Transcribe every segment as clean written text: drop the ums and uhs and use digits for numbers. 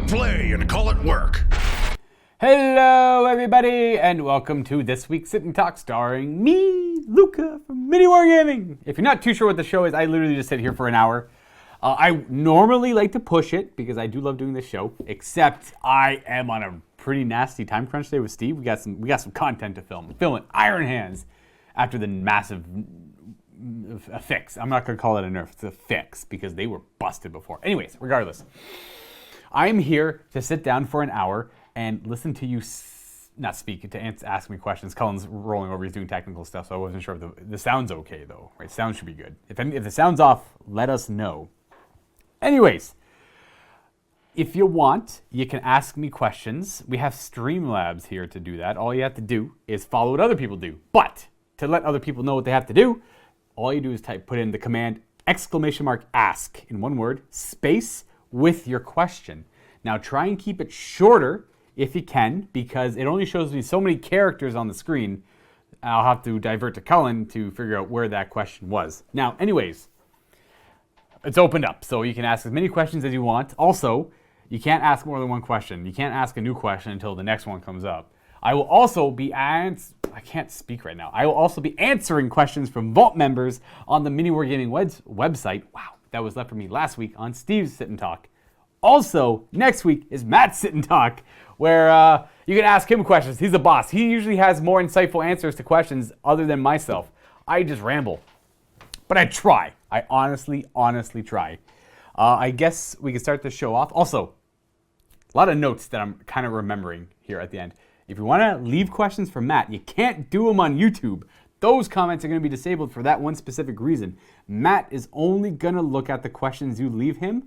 it play and call it work. Hello, everybody, and welcome to this week's Sit and Talk starring me, Luka from Mini Wargaming. If you're not too sure what the show is, I literally just sit here for an hour. I normally like to push it because I do love doing this show, except I am on a pretty nasty time crunch today with Steve. We got some content to film. Filming Iron Hands after the massive fix. I'm not going to call it a nerf. It's a fix because they were busted before. Anyways, regardless, I'm here to sit down for an hour and listen to you not speak, to ask me questions. Cullen's rolling over, he's doing technical stuff, so I wasn't sure if the sound's okay, though. Right? Sound should be good. If the sound's off, let us know. Anyways, if you want, you can ask me questions. We have Streamlabs here to do that. All you have to do is follow what other people do. But to let other people know what they have to do, all you do is put in the command !ask in one word, space with your question. Now try and keep it shorter if you can, because it only shows me so many characters on the screen. I'll have to divert to Cullen to figure out where that question was. Now, anyways, it's opened up, so you can ask as many questions as you want. Also, you can't ask more than one question. You can't ask a new question until the next one comes up. I will also be I can't speak right now. I will also be answering questions from Vault members on the Mini Wargaming website. Wow, that was left for me last week on Steve's Sit and Talk. Also, next week is Matt's Sit and Talk, where you can ask him questions. He's the boss. He usually has more insightful answers to questions other than myself. I just ramble. But I try. I honestly try. I guess we can start the show off. Also, a lot of notes that I'm kind of remembering here at the end. If you want to leave questions for Matt, you can't do them on YouTube. Those comments are going to be disabled for that one specific reason. Matt is only going to look at the questions you leave him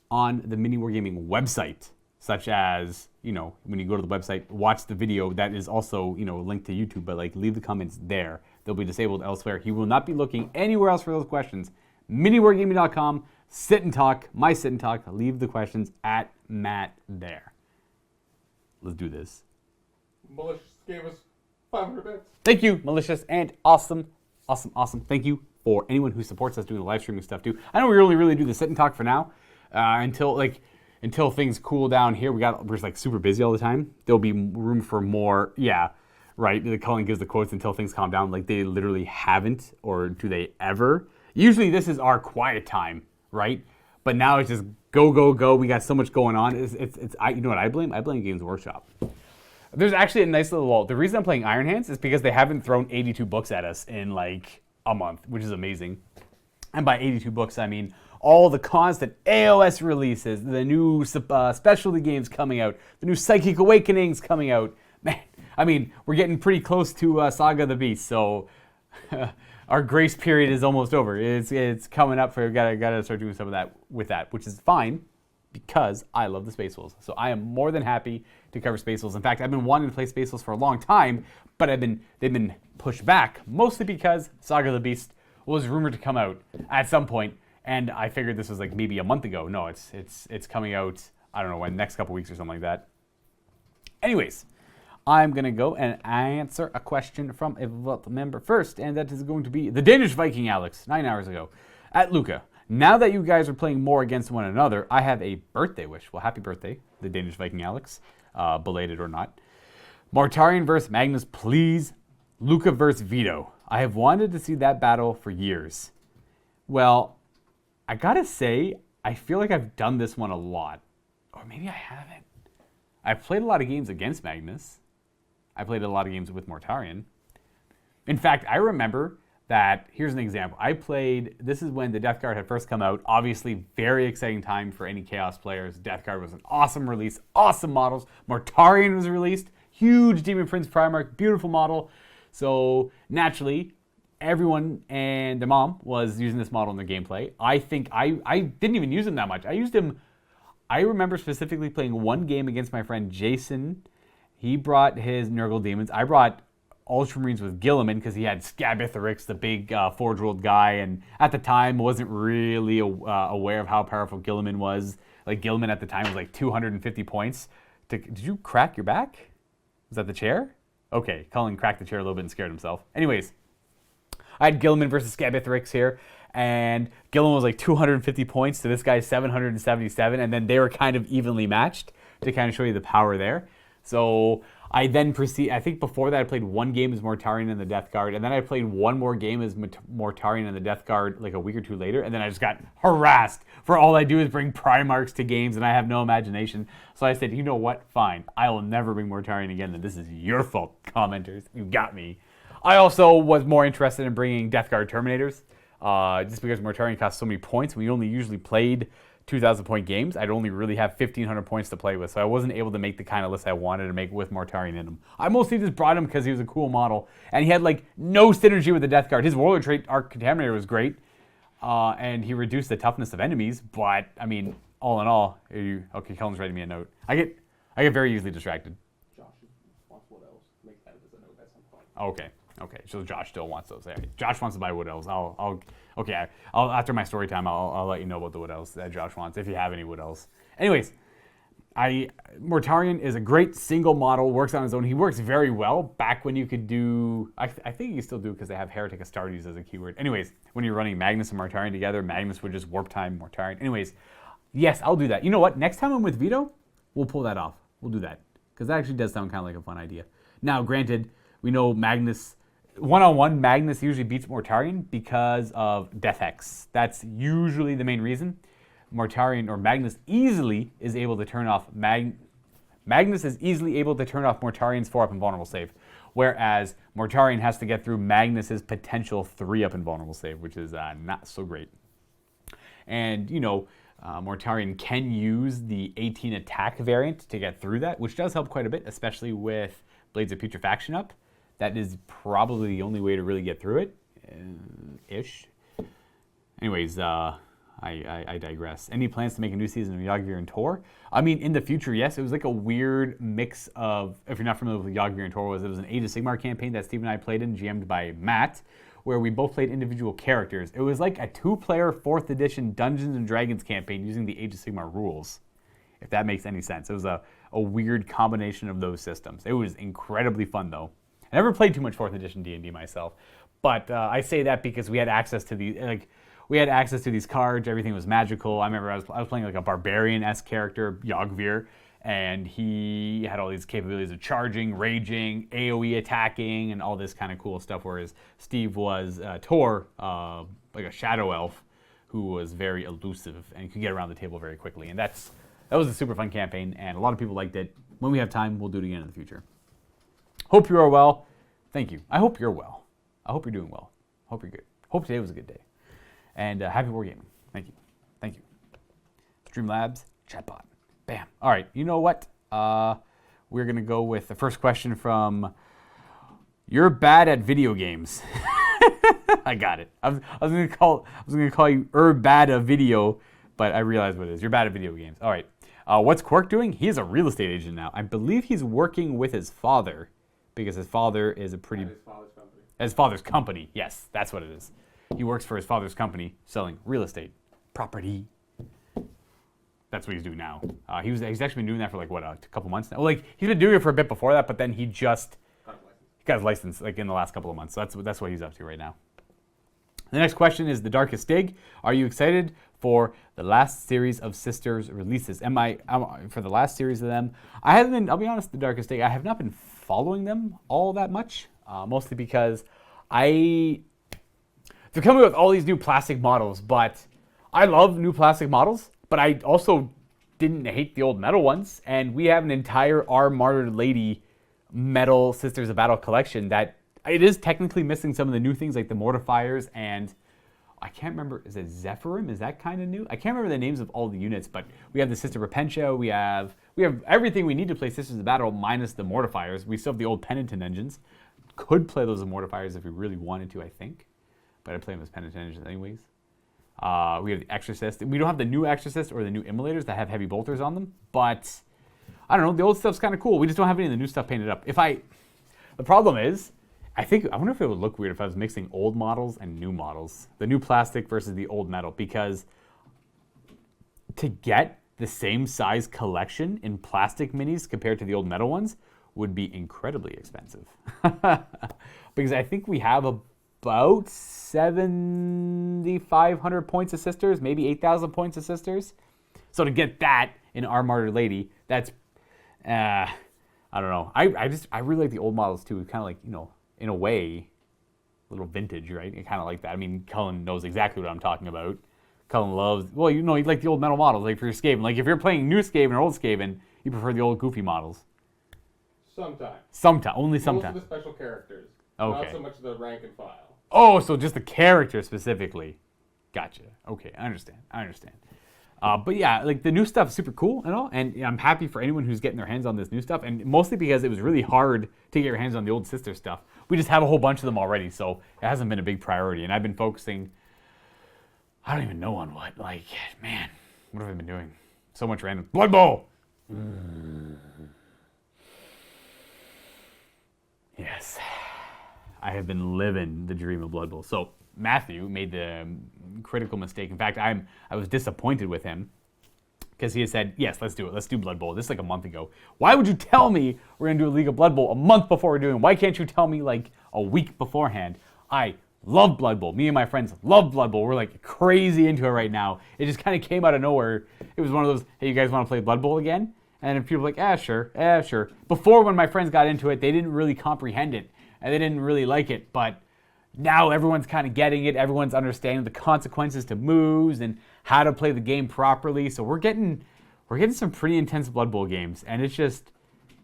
on the Mini Wargaming website, such as, when you go to the website, watch the video that is also, linked to YouTube, but leave the comments there. They'll be disabled elsewhere. He will not be looking anywhere else for those questions. MiniWargaming.com, Sit and Talk, my Sit and Talk, leave the questions at Matt there. Let's do this. Malicious gave us 500 bits. Thank you, Malicious, and awesome. Thank you for anyone who supports us doing the live streaming stuff too. I know we only really do the Sit and Talk for now. Until things cool down here, we're super busy all the time. There'll be room for more. Yeah, right. The Cullen gives the quotes until things calm down. They literally haven't, or do they ever? Usually this is our quiet time, right? But now it's just go. We got so much going on. You know what I blame? I blame Games Workshop. There's actually a nice little wall. The reason I'm playing Iron Hands is because they haven't thrown 82 books at us in a month, which is amazing. And by 82 books, I mean all the constant AOS releases, the new specialty games coming out, the new Psychic Awakenings coming out. Man, I mean, we're getting pretty close to Saga of the Beast, so our grace period is almost over. It's coming up. Gotta start doing some of that with that, which is fine because I love the Space Wolves. So I am more than happy to cover Space Wolves. In fact, I've been wanting to play Space Wolves for a long time, but they've been pushed back, mostly because Saga of the Beast was rumored to come out at some point. And I figured this was maybe a month ago. No, it's coming out, I don't know when, next couple weeks or something like that. Anyways, I'm going to go and answer a question from a Vault member first, and that is going to be the Danish Viking Alex, 9 hours ago, at Luka. Now that you guys are playing more against one another, I have a birthday wish. Well, happy birthday, the Danish Viking Alex, belated or not. Mortarion versus Magnus, please. Luka versus Vito. I have wanted to see that battle for years. Well, I gotta say, I feel like I've done this one a lot. Or maybe I haven't. I've played a lot of games against Magnus. I played a lot of games with Mortarion. In fact, I remember that, here's an example. This is when the Death Guard had first come out. Obviously, very exciting time for any Chaos players. Death Guard was an awesome release, awesome models. Mortarion was released, huge Demon Prince Primarch, beautiful model. So naturally, everyone and their mom was using this model in their gameplay. I think I didn't even use him that much. I used him, I remember specifically playing one game against my friend Jason. He brought his Nurgle Demons. I brought Ultramarines with Gilliman because he had Scabitherix, the big Forge-World guy, and at the time wasn't really aware of how powerful Gilliman was. Gilliman at the time was 250 points. Did you crack your back? Was that the chair? Okay, Cullen cracked the chair a little bit and scared himself. Anyways, I had Gilliman versus Scabitherix here, and Gillen was like 250 points to this guy's 777, and then they were kind of evenly matched to kind of show you the power there. So I then I think before that I played one game as Mortarion and the Death Guard, and then I played one more game as Mortarion and the Death Guard like a week or two later, and then I just got harassed for all I do is bring Primarchs to games and I have no imagination. So I said, you know what, fine, I will never bring Mortarion again, and this is your fault, commenters, you got me. I also was more interested in bringing Death Guard Terminators, just because Mortarion costs so many points. We only usually played 2,000 point games. I'd only really have 1,500 points to play with, so I wasn't able to make the kind of list I wanted to make with Mortarion in him. I mostly just brought him because he was a cool model, and he had like no synergy with the Death Guard. His Warlord trait, Arc Contaminator, was great, and he reduced the toughness of enemies, but I mean, all in all, okay, Kellen's writing me a note. I get very easily distracted. Josh wants Wood Elves. Make that as a note at some point. Okay, so Josh still wants those. Yeah, Josh wants to buy Wood Elves. I'll after my story time, I'll let you know about the Wood Elves that Josh wants, if you have any Wood Elves. Anyways, Mortarion is a great single model, works on his own. He works very well back when you could do, I think you still do because they have Heretic Astartes as a keyword. Anyways, when you're running Magnus and Mortarion together, Magnus would just warp time Mortarion. Anyways, yes, I'll do that. You know what? Next time I'm with Vito, we'll pull that off. We'll do that because that actually does sound kind of like a fun idea. Now, granted, we know Magnus, one-on-one, Magnus usually beats Mortarion because of Death Hex. That's usually the main reason. Mortarion or Magnus easily is able to turn off Magnus is easily able to turn off Mortarion's 4-up invulnerable save, whereas Mortarion has to get through Magnus's potential 3-up invulnerable save, which is not so great. And you know, Mortarion can use the 18 attack variant to get through that, which does help quite a bit, especially with Blades of Putrefaction up. That is probably the only way to really get through it, ish. Anyways, I digress. Any plans to make a new season of Yagvir and Tor? I mean, in the future, yes. It was like a weird mix of, if you're not familiar with what Yagvir and Tor was, it was an Age of Sigmar campaign that Steve and I played in, GM'd by Matt, where we both played individual characters. It was like a 2-player 4th edition Dungeons and Dragons campaign using the Age of Sigmar rules, if that makes any sense. It was a weird combination of those systems. It was incredibly fun, though. I never played too much 4th edition D&D myself, but I say that because we had access to these cards. Everything was magical. I remember I was playing like a barbarian-esque character, Yagvir, and he had all these capabilities of charging, raging, AoE attacking, and all this kind of cool stuff. Whereas Steve was Tor, like a shadow elf, who was very elusive and could get around the table very quickly. And that was a super fun campaign, and a lot of people liked it. When we have time, we'll do it again in the future. Hope you are well. Thank you. I hope you're well. I hope you're doing well. Hope you're good. Hope today was a good day. And happy wargaming. Thank you. Thank you. Streamlabs, chatbot. Bam. All right. You know what? We're going to go with the first question from You're Bad at Video Games. I got it. I was going to call you bad at video, but I realized what it is. You're bad at video games. All right. What's Quirk doing? He is a real estate agent now. I believe he's working with his father, because his father is a pretty... His father's company. His father's company. Yes, that's what it is. He works for his father's company selling real estate, property. That's what he's doing now. He's actually been doing that for like, what, a couple months now? Well, like, he's been doing it for a bit before that, but then he just got his license like in the last couple of months. So that's what he's up to right now. The next question is The Darkest Dig. Are you excited for the last series of Sisters releases? For the last series of them? I haven't been, I'll be honest, The Darkest Dig, I have not been following them all that much, mostly because they're coming with all these new plastic models, but I love new plastic models, but I also didn't hate the old metal ones, and we have an entire Our Martyred Lady metal Sisters of Battle collection that it is technically missing some of the new things like the mortifiers, and I can't remember, is it Zephyrim? Is that kind of new? I can't remember the names of all the units, but we have the Sister Repentia, we have everything we need to play Sisters of Battle minus the mortifiers. We still have the old Penitent engines. Could play those as mortifiers if we really wanted to, I think, but I play them as Penitent engines anyways. We have the Exorcist. We don't have the new Exorcist or the new Immolators that have heavy bolters on them, but I don't know, the old stuff's kind of cool. We just don't have any of the new stuff painted up. The problem is, I wonder if it would look weird if I was mixing old models and new models. The new plastic versus the old metal, because to get the same size collection in plastic minis compared to the old metal ones would be incredibly expensive. Because I think we have about 7,500 points of sisters, maybe 8,000 points of sisters. So to get that in Our Martyr Lady, that's, I don't know. I really like the old models too. Kind of like, in a way, a little vintage, right? Kind of like that. I mean, Cullen knows exactly what I'm talking about. Cullen loves, you like the old metal models, like for your Skaven. Like if you're playing new Skaven or old Skaven, you prefer the old goofy models. Sometimes, only sometimes. Most of the special characters. Okay. Not so much the rank and file. Oh, so just the character specifically. Gotcha. Okay, I understand. But yeah, like the new stuff is super cool and all, and I'm happy for anyone who's getting their hands on this new stuff, and mostly because it was really hard to get your hands on the old sister stuff. We just have a whole bunch of them already, so it hasn't been a big priority, and I've been focusing, I don't even know on what. Like, man, what have I been doing? So much random. Blood Bowl! Yes. I have been living the dream of Blood Bowl. So Matthew made the critical mistake. In fact, I was disappointed with him because he had said, yes, let's do it. Let's do Blood Bowl. This is like a month ago. Why would you tell me we're going to do a League of Blood Bowl a month before we're doing it? Why can't you tell me like a week beforehand? I love Blood Bowl. Me and my friends love Blood Bowl. We're like crazy into it right now. It just kind of came out of nowhere. It was one of those, hey, you guys want to play Blood Bowl again? And if people were like, sure. Before, when my friends got into it, they didn't really comprehend it. And they didn't really like it. But now everyone's kind of getting it. Everyone's understanding the consequences to moves and how to play the game properly. So we're getting some pretty intense Blood Bowl games. And it's just,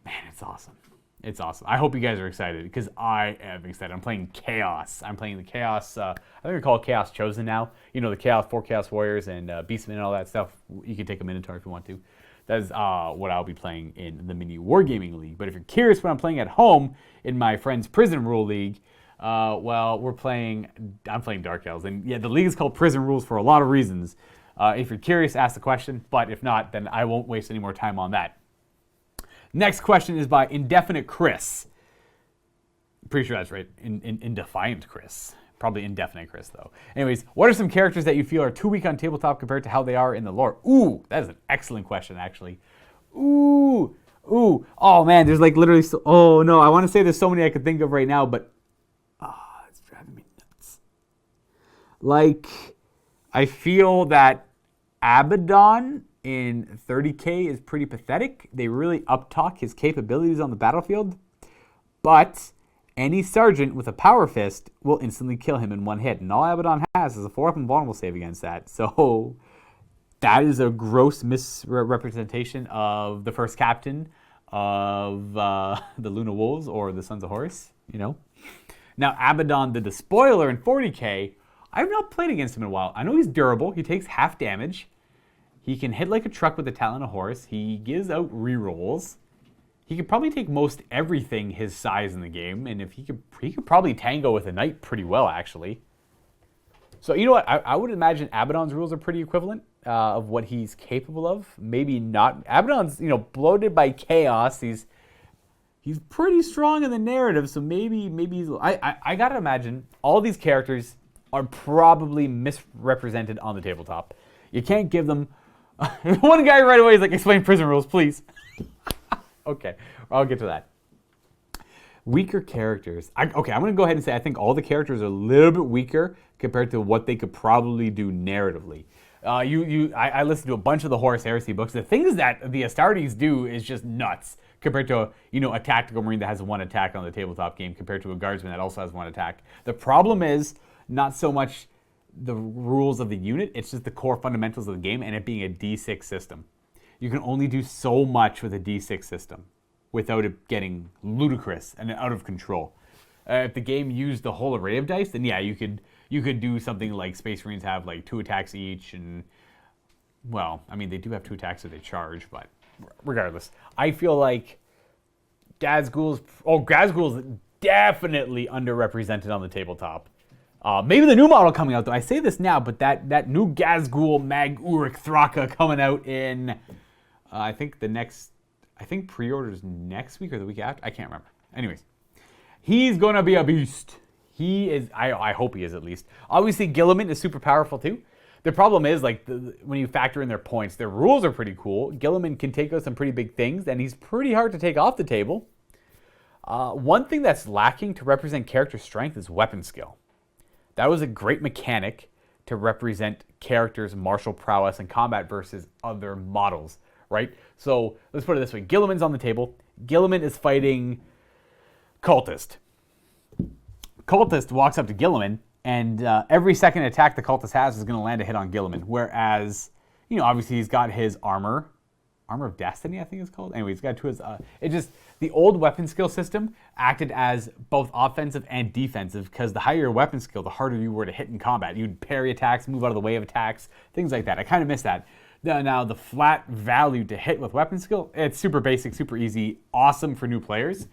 man, it's awesome. It's awesome. I hope you guys are excited because I am excited. I'm playing Chaos. I'm playing the Chaos, I think we call it Chaos Chosen now. The Chaos, 4 Chaos Warriors and Beastmen and all that stuff. You can take a Minotaur if you want to. That is what I'll be playing in the Mini Wargaming League. But if you're curious what I'm playing at home in my friend's Prison Rule League, I'm playing Dark Elves. And yeah, the league is called Prison Rules for a lot of reasons. If you're curious, ask the question. But if not, then I won't waste any more time on that. Next question is by Indefinite Chris. I'm pretty sure that's right. Indefiant Chris. Probably Indefinite Chris, though. Anyways, what are some characters that you feel are too weak on tabletop compared to how they are in the lore? Ooh, that is an excellent question, actually. Ooh. Oh, man, there's like literally oh, no, I want to say there's so many I could think of right now, but it's driving me nuts. Like, I feel that Abaddon in 30K is pretty pathetic. They really uptalk his capabilities on the battlefield, but any sergeant with a power fist will instantly kill him in one hit. And all Abaddon has is a 4-up invulnerable save against that. So that is a gross misrepresentation of the first captain of the Luna Wolves or the Sons of Horus, Now, Abaddon the Despoiler in 40K, I've not played against him in a while. I know he's durable. He takes half damage. He can hit like a truck with the Talon of Horus. He gives out rerolls. He could probably take most everything his size in the game, and if he could probably tango with a knight pretty well, actually. So you know what? I would imagine Abaddon's rules are pretty equivalent of what he's capable of. Maybe not. Abaddon's bloated by chaos. He's pretty strong in the narrative, so maybe he's. I gotta imagine all these characters are probably misrepresented on the tabletop. You can't give them. One guy right away is like, explain prison rules, please. Okay, I'll get to that. Weaker characters. I'm going to go ahead and say I think all the characters are a little bit weaker compared to what they could probably do narratively. I listened to a bunch of the Horus Heresy books. The things that the Astartes do is just nuts compared to a tactical marine that has 1 attack on the tabletop game compared to a guardsman that also has 1 attack. The problem is not so much the rules of the unit, it's just the core fundamentals of the game and it being a D6 system. You can only do so much with a D6 system without it getting ludicrous and out of control. If the game used the whole array of dice, then yeah, you could do something like Space Marines have like 2 attacks each, and well, I mean they do have 2 attacks if they charge, but regardless, I feel like Gazghul's definitely underrepresented on the tabletop. Maybe the new model coming out though. I say this now, but that new Gazghul Mag Uruk Thraka coming out in I think pre-orders next week or the week after. I can't remember. Anyways, he's gonna be a beast. He is. I hope he is at least. Obviously, Guilliman is super powerful too. The problem is when you factor in their points, their rules are pretty cool. Guilliman can take out some pretty big things, and he's pretty hard to take off the table. One thing that's lacking to represent character strength is weapon skill. That was a great mechanic to represent characters' martial prowess and combat versus other models, right? So let's put it this way. Gilliman's on the table. Gilliman is fighting Cultist. Cultist walks up to Gilliman, and every second attack the Cultist has is going to land a hit on Gilliman. Whereas, obviously he's got his armor of Destiny, I think it's called. Anyway, he's got two of his, the old weapon skill system acted as both offensive and defensive, because the higher your weapon skill, the harder you were to hit in combat. You'd parry attacks, move out of the way of attacks, things like that. I kind of miss that. Now, the flat value to hit with weapon skill, it's super basic, super easy, awesome for new players.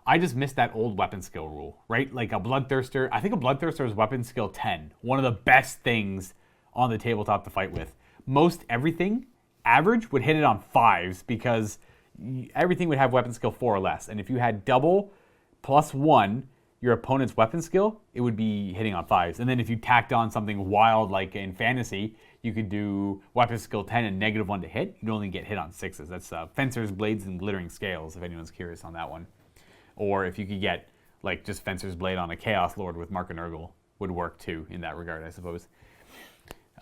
I just missed that old weapon skill rule, right? Like a Bloodthirster, I think a Bloodthirster is weapon skill 10. One of the best things on the tabletop to fight with. Most everything, average, would hit it on 5s because everything would have weapon skill 4 or less. And if you had double +1 your opponent's weapon skill, it would be hitting on 5s. And then if you tacked on something wild like in fantasy, you could do weapon skill 10 and -1 to hit. You'd only get hit on 6s. That's Fencers, Blades, and Glittering Scales, if anyone's curious on that one. Or if you could get like just Fencer's Blade on a Chaos Lord with Mark and Nurgle, would work too in that regard, I suppose.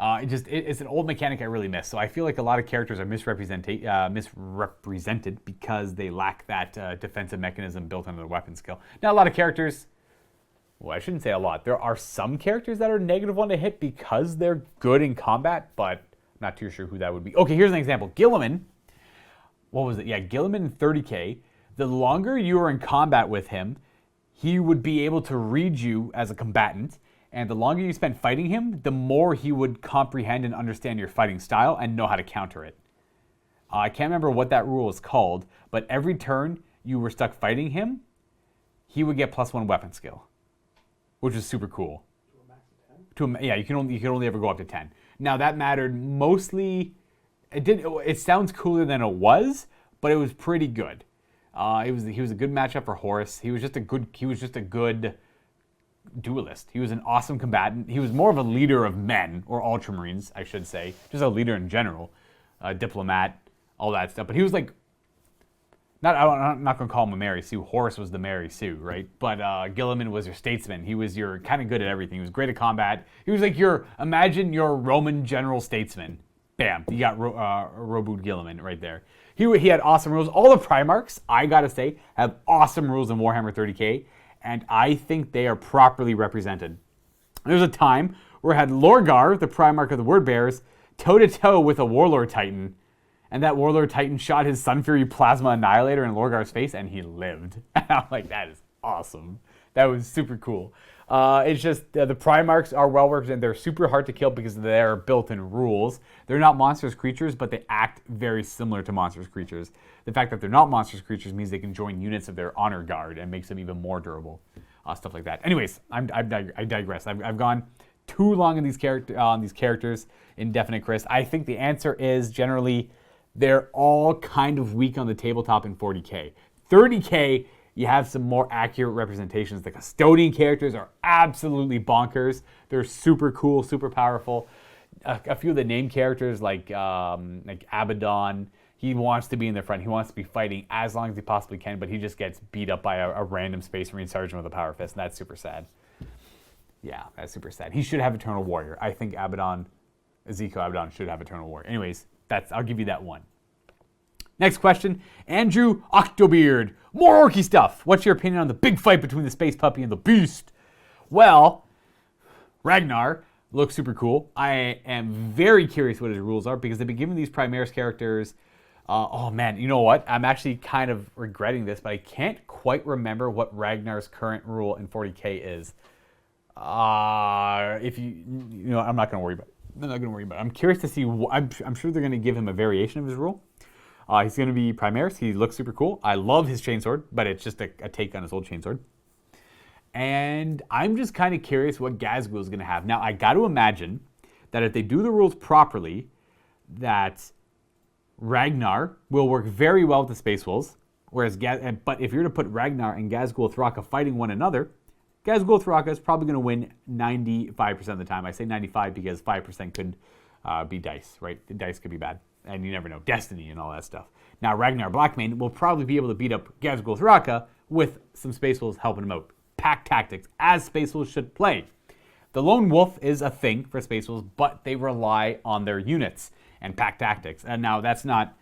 It's an old mechanic I really miss. So I feel like a lot of characters are misrepresented because they lack that defensive mechanism built into their weapon skill. Now, a lot of characters, well, I shouldn't say a lot. There are some characters that are -1 to hit because they're good in combat, but I'm not too sure who that would be. Okay, here's an example. Gilliman, what was it? Yeah, Gilliman in 30K. The longer you were in combat with him, he would be able to read you as a combatant. And the longer you spent fighting him, the more he would comprehend and understand your fighting style and know how to counter it. I can't remember what that rule is called, but every turn you were stuck fighting him, he would get +1 weapon skill, which is super cool. To a max of 10? Yeah, you can only ever go up to 10. Now that mattered mostly. It sounds cooler than it was, but it was pretty good. He was a good matchup for Horus. He was just a good duelist. He was an awesome combatant. He was more of a leader of men, or Ultramarines, I should say. Just a leader in general. Diplomat, all that stuff. But he was like, I'm not going to call him a Mary Sue. Horus was the Mary Sue, right? But Gilliman was your statesman. He was your kind of good at everything. He was great at combat. He was like imagine your Roman general statesman. Bam, you got Robood Gilliman right there. He had awesome rules. All the Primarchs, I gotta say, have awesome rules in Warhammer 30K, and I think they are properly represented. There's a time where I had Lorgar, the Primarch of the Wordbearers, toe-to-toe with a Warlord Titan, and that Warlord Titan shot his Sun Fury Plasma Annihilator in Lorgar's face, and he lived. I'm like, that is awesome. That was super cool. It's just the Primarchs are well represented. They're super hard to kill because of their built-in rules. They're not monstrous creatures, but they act very similar to monstrous creatures. The fact that they're not monstrous creatures means they can join units of their honor guard and makes them even more durable. Stuff like that. Anyways, I digress. I've gone too long on these characters, indefinite Chris. I think the answer is generally they're all kind of weak on the tabletop in 40K. 30K, you have some more accurate representations. The Custodian characters are absolutely bonkers. They're super cool, super powerful. A few of the named characters like Abaddon, he wants to be in the front. He wants to be fighting as long as he possibly can, but he just gets beat up by a random Space Marine sergeant with a power fist, and that's super sad. Yeah, that's super sad. He should have Eternal Warrior. I think Ezekiel Abaddon should have Eternal Warrior. Anyways, I'll give you that one. Next question, Andrew Octobeard. More orky stuff. What's your opinion on the big fight between the Space Puppy and the Beast? Well, Ragnar looks super cool. I am very curious what his rules are because they've been giving these Primaris characters. Oh man, you know what? I'm actually kind of regretting this, but I can't quite remember what Ragnar's current rule in 40K is. I'm not going to worry about it. I'm curious to see. I'm sure they're going to give him a variation of his rule. He's going to be Primaris. He looks super cool. I love his chainsword, but it's just a take on his old chainsword. And I'm just kind of curious what Gazgul is going to have. Now, I got to imagine that if they do the rules properly, that Ragnar will work very well with the Space Wolves. But if you're to put Ragnar and Gazgul Thraka fighting one another, Gazgul Thraka is probably going to win 95% of the time. I say 95 because 5% could be dice, right? The dice could be bad. And you never know, Destiny and all that stuff. Now, Ragnar Blackmane will probably be able to beat up Gazgul Thraka with some Space Wolves helping him out. Pack tactics, as Space Wolves should play. The lone wolf is a thing for Space Wolves, but they rely on their units and pack tactics. And now that's not,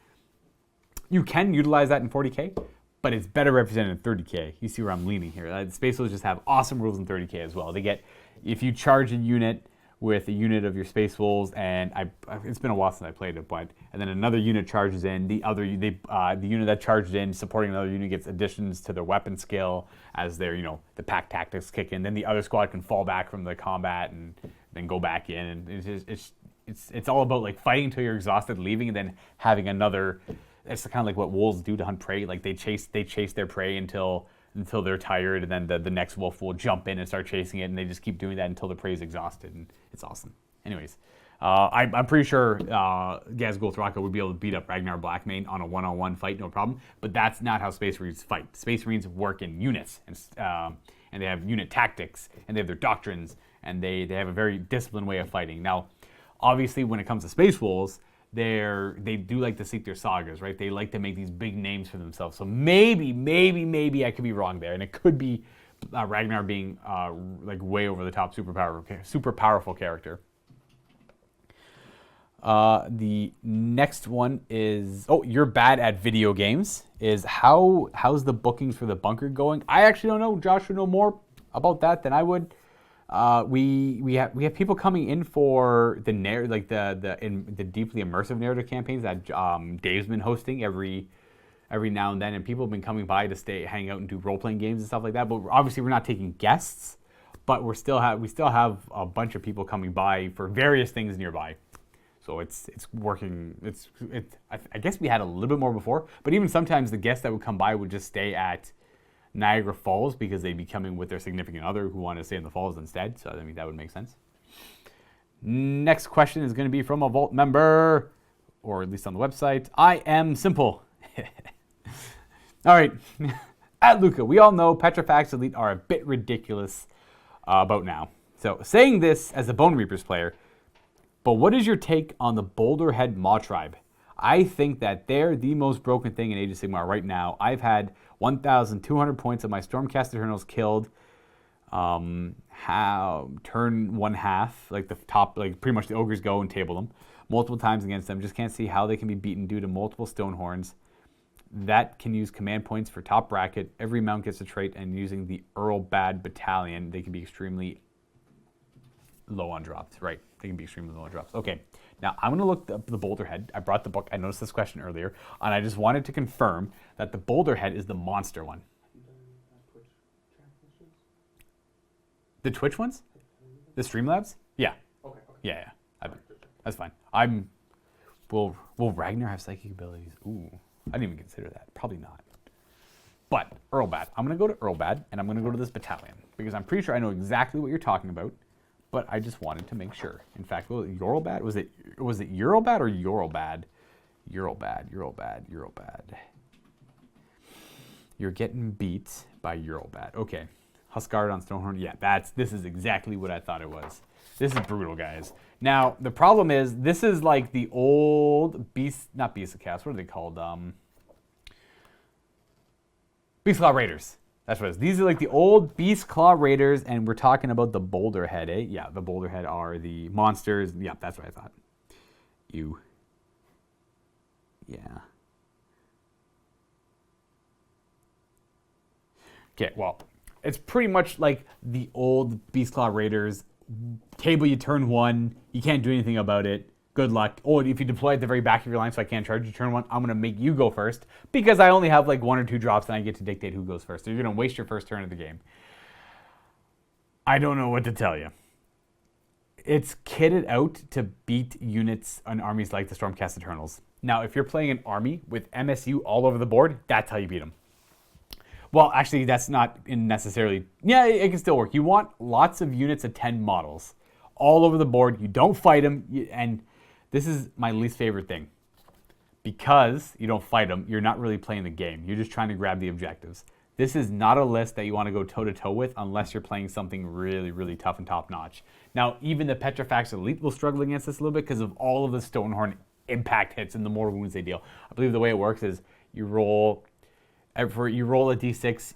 you can utilize that in 40k, but it's better represented in 30k. You see where I'm leaning here. Space Wolves just have awesome rules in 30k as well. They get, if you charge a unit with a unit of your Space Wolves, and it's been a while since I played it, but and then another unit charges in. The unit that charged in, supporting another unit, gets additions to their weapon skill as their the pack tactics kick in. Then the other squad can fall back from the combat and then go back in. And it's all about like fighting until you're exhausted, leaving, and then having another. It's kind of like what wolves do to hunt prey. Like they chase their prey until they're tired, and then the next wolf will jump in and start chasing it, and they just keep doing that until the prey is exhausted, and it's awesome. Anyways, I'm pretty sure Gazgul Thraka would be able to beat up Ragnar Blackmane on a one-on-one fight, no problem, but that's not how Space Marines fight. Space Marines work in units, and they have unit tactics, and they have their doctrines, and they have a very disciplined way of fighting. Now, obviously, when it comes to Space Wolves, they do like to seek their sagas, right? They like to make these big names for themselves. So maybe I could be wrong there, and it could be Ragnar being like way over the top, super powerful character. The next one is you're bad at video games. How's the bookings for the bunker going? I actually don't know. Josh would know more about that than I would. We have people coming in for the the deeply immersive narrative campaigns that Dave's been hosting every now and then, and people have been coming by to hang out and do role playing games and stuff like that. But obviously we're not taking guests, but we still have a bunch of people coming by for various things nearby. So it's working. I guess we had a little bit more before, but even sometimes the guests that would come by would just stay at Niagara Falls because they'd be coming with their significant other who wanted to stay in the falls instead. So I mean that would make sense. Next question is going to be from a Vault member, or at least on the website. I am simple. All right. At Luka, we all know Petrifax Elite are a bit ridiculous about now. So saying this as a Bone Reapers player, but what is your take on the Boulderhead Maw Tribe? I think that they're the most broken thing in Age of Sigmar right now. I've had 1,200 points of my Stormcast Eternals killed. Turn 1/2, like the top, like pretty much the ogres go and table them multiple times against them. Just can't see how they can be beaten due to multiple Stonehorns. That can use command points for top bracket. Every mount gets a trait, and using the Earl Bad Battalion, they can be extremely low on drops. Right, they can be extremely low on drops. Okay. Now, I'm going to look up the Boulderhead. I brought the book. I noticed this question earlier, and I just wanted to confirm that the Boulderhead is the monster one. The Twitch ones? The Streamlabs? Yeah. Okay. Yeah. That's fine. Will Ragnar have psychic abilities? Ooh, I didn't even consider that. Probably not. But Earlbad. I'm going to go to Earlbad, and I'm going to go to this battalion, because I'm pretty sure I know exactly what you're talking about. But I just wanted to make sure. In fact, Yorlbad? Was it Eurobad or Yorlbad? Eurobad. You're getting beat by Eurobad. Okay. Huskard on Stonehorn. Yeah, this is exactly what I thought it was. This is brutal, guys. Now, the problem is, this is like the old not Beast of Chaos, what are they called? Beast Claw Raiders. That's what it is. These are like the old Beast Claw Raiders, and we're talking about the Boulderhead, eh? Yeah, the Boulderhead are the monsters. Yeah, that's what I thought. Yeah. Okay, well, it's pretty much like the old Beast Claw Raiders. Table you turn 1, you can't do anything about it. Good luck. Oh, if you deploy at the very back of your line so I can't charge you turn 1, I'm going to make you go first because I only have like 1 or 2 drops and I get to dictate who goes first. So you're going to waste your first turn of the game. I don't know what to tell you. It's kitted out to beat units on armies like the Stormcast Eternals. Now, if you're playing an army with MSU all over the board, that's how you beat them. Well, actually, that's not necessarily... Yeah, it can still work. You want lots of units of 10 models all over the board. You don't fight them, and... This is my least favorite thing. Because you don't fight them, you're not really playing the game. You're just trying to grab the objectives. This is not a list that you want to go toe-to-toe with unless you're playing something really, really tough and top-notch. Now, even the Petrifax Elite will struggle against this a little bit because of all of the Stonehorn impact hits and the more wounds they deal. I believe the way it works is you roll a d6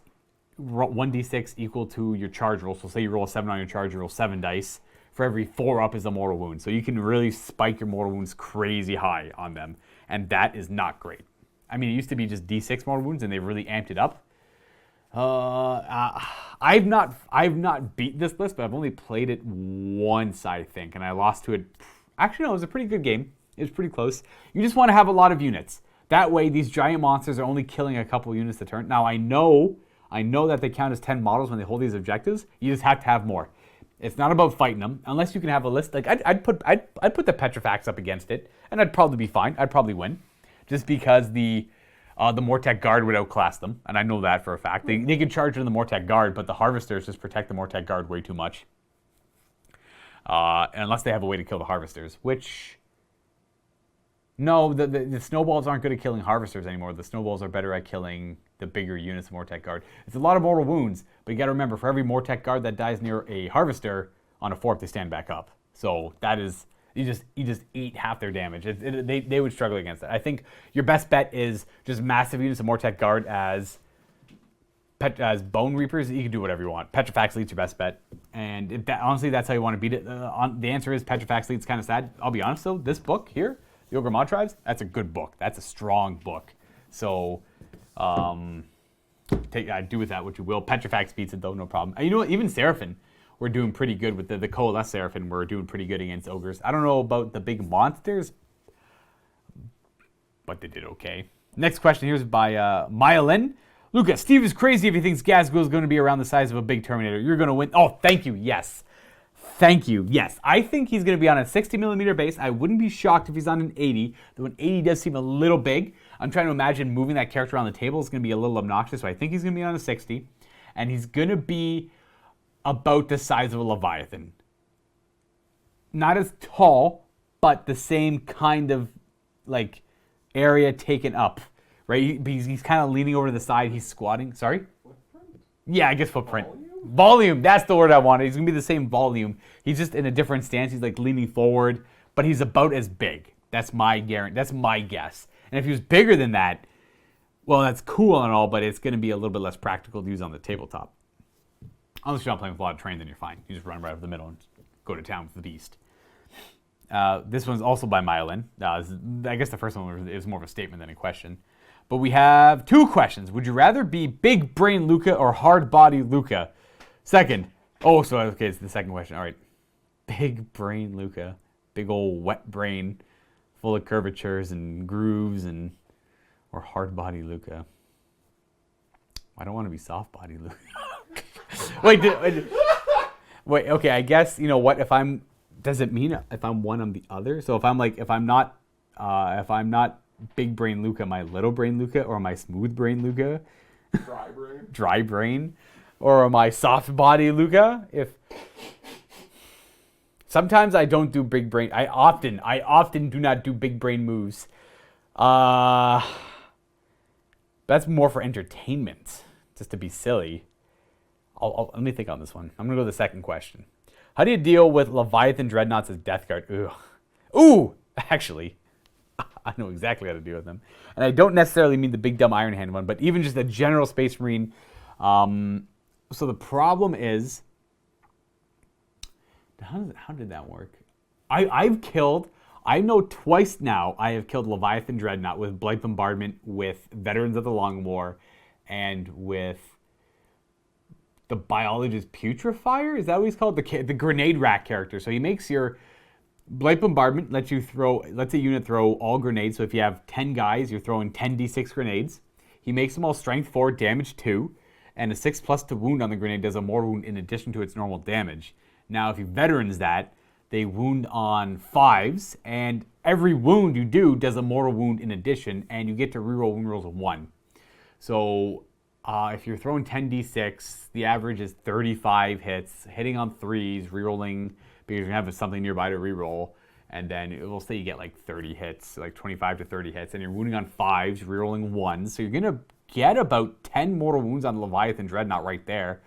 1d6 equal to your charge roll. So say you roll a 7 on your charge, you roll 7 dice. For every 4 up is a mortal wound. So you can really spike your mortal wounds crazy high on them. And that is not great. I mean, it used to be just d6 mortal wounds, and they really amped it up. I've not beat this list, but I've only played it once, I think, and I lost to it. Actually, no, it was a pretty good game. It was pretty close. You just want to have a lot of units. That way, these giant monsters are only killing a couple units a turn. Now, I know that they count as 10 models when they hold these objectives. You just have to have more. It's not about fighting them, unless you can have a list. Like I'd put the Petrifax up against it, and I'd probably be fine. I'd probably win, just because the Mortek Guard would outclass them, and I know that for a fact. They can charge in the Mortek Guard, but the Harvesters just protect the Mortek Guard way too much. Unless they have a way to kill the Harvesters, which... No, the Snowballs aren't good at killing Harvesters anymore. The Snowballs are better at killing the bigger units of Mortek Guard. It's a lot of mortal wounds, but you got to remember, for every Mortek Guard that dies near a Harvester, on a 4th they stand back up. So that is... You just eat half their damage. They would struggle against that. I think your best bet is just massive units of Mortek Guard as Bone Reapers. You can do whatever you want. Petrifax Elite's your best bet. And honestly, that's how you want to beat it. The answer is Petrifax Elite's kind of sad. I'll be honest though, this book here, the Ogre Mod Tribes, that's a good book. That's a strong book. So do with that what you will. Petrifax beats it though, no problem. And you know what? Even Seraphim, we're doing pretty good with the Coalesce Seraphim. We're doing pretty good against ogres. I don't know about the big monsters, but they did okay. Next question here is by Myelin. Luka, Steve is crazy if he thinks Gazgul is going to be around the size of a big Terminator. You're going to win. Oh, thank you. Yes. Thank you. Yes. I think he's going to be on a 60mm base. I wouldn't be shocked if he's on an 80. Though an 80 does seem a little big. I'm trying to imagine moving that character around the table is going to be a little obnoxious. So I think he's going to be on a 60. And he's going to be about the size of a Leviathan. Not as tall, but the same kind of like area taken up, right? He's kind of leaning over to the side. He's squatting. Sorry? Footprint? Yeah, I guess footprint. Volume. That's the word I wanted. He's going to be the same volume. He's just in a different stance. He's like leaning forward, but he's about as big. That's my guarantee. That's my guess. And if he was bigger than that, well, that's cool and all, but it's going to be a little bit less practical to use on the tabletop. Unless you're not playing with a lot of terrain, then you're fine. You just run right over the middle and go to town with the beast. This one's also by Myelin. I guess the first one is more of a statement than a question. But we have 2 questions. Would you rather be big brain Luka or hard body Luka? Second. Oh, so okay, it's the second question. All right. Big brain Luka. Big old wet brain full of curvatures and grooves or hard body Luka. I don't want to be soft body Luka. Wait, okay, I guess, you know what, does it mean if I'm one, I'm the other? So if I'm not big brain Luka, am I little brain Luka, or am I smooth brain Luka? Dry brain? Or am I soft body Luka? Sometimes I don't do big brain, I often do not do big brain moves. That's more for entertainment, just to be silly. Let me think on this one. I'm going to go to the second question. How do you deal with Leviathan Dreadnoughts as Death Guard? Ooh, actually, I know exactly how to deal with them. And I don't necessarily mean the big dumb Iron Hand one, but even just a general Space Marine. So the problem is, how did that work? I know twice now I have killed Leviathan Dreadnought with Blight Bombardment, with Veterans of the Long War, and with the Biologist Putrefier? Is that what he's called? The Grenade Rack character. So he makes your Blight Bombardment, lets a unit throw all grenades. So if you have 10 guys, you're throwing 10d6 grenades. He makes them all strength 4, damage 2, and a 6+ to wound on the grenade does a mortal wound in addition to its normal damage. Now if you veterans that, they wound on 5s, and every wound you do does a mortal wound in addition, and you get to reroll wound rolls of 1. So if you're throwing 10d6, the average is 35 hits, hitting on 3s, rerolling, because you have something nearby to reroll, and then it will say you get like 30 hits, like 25 to 30 hits, and you're wounding on 5s, rerolling 1s, so you're going to get about 10 mortal wounds on Leviathan Dreadnought right there.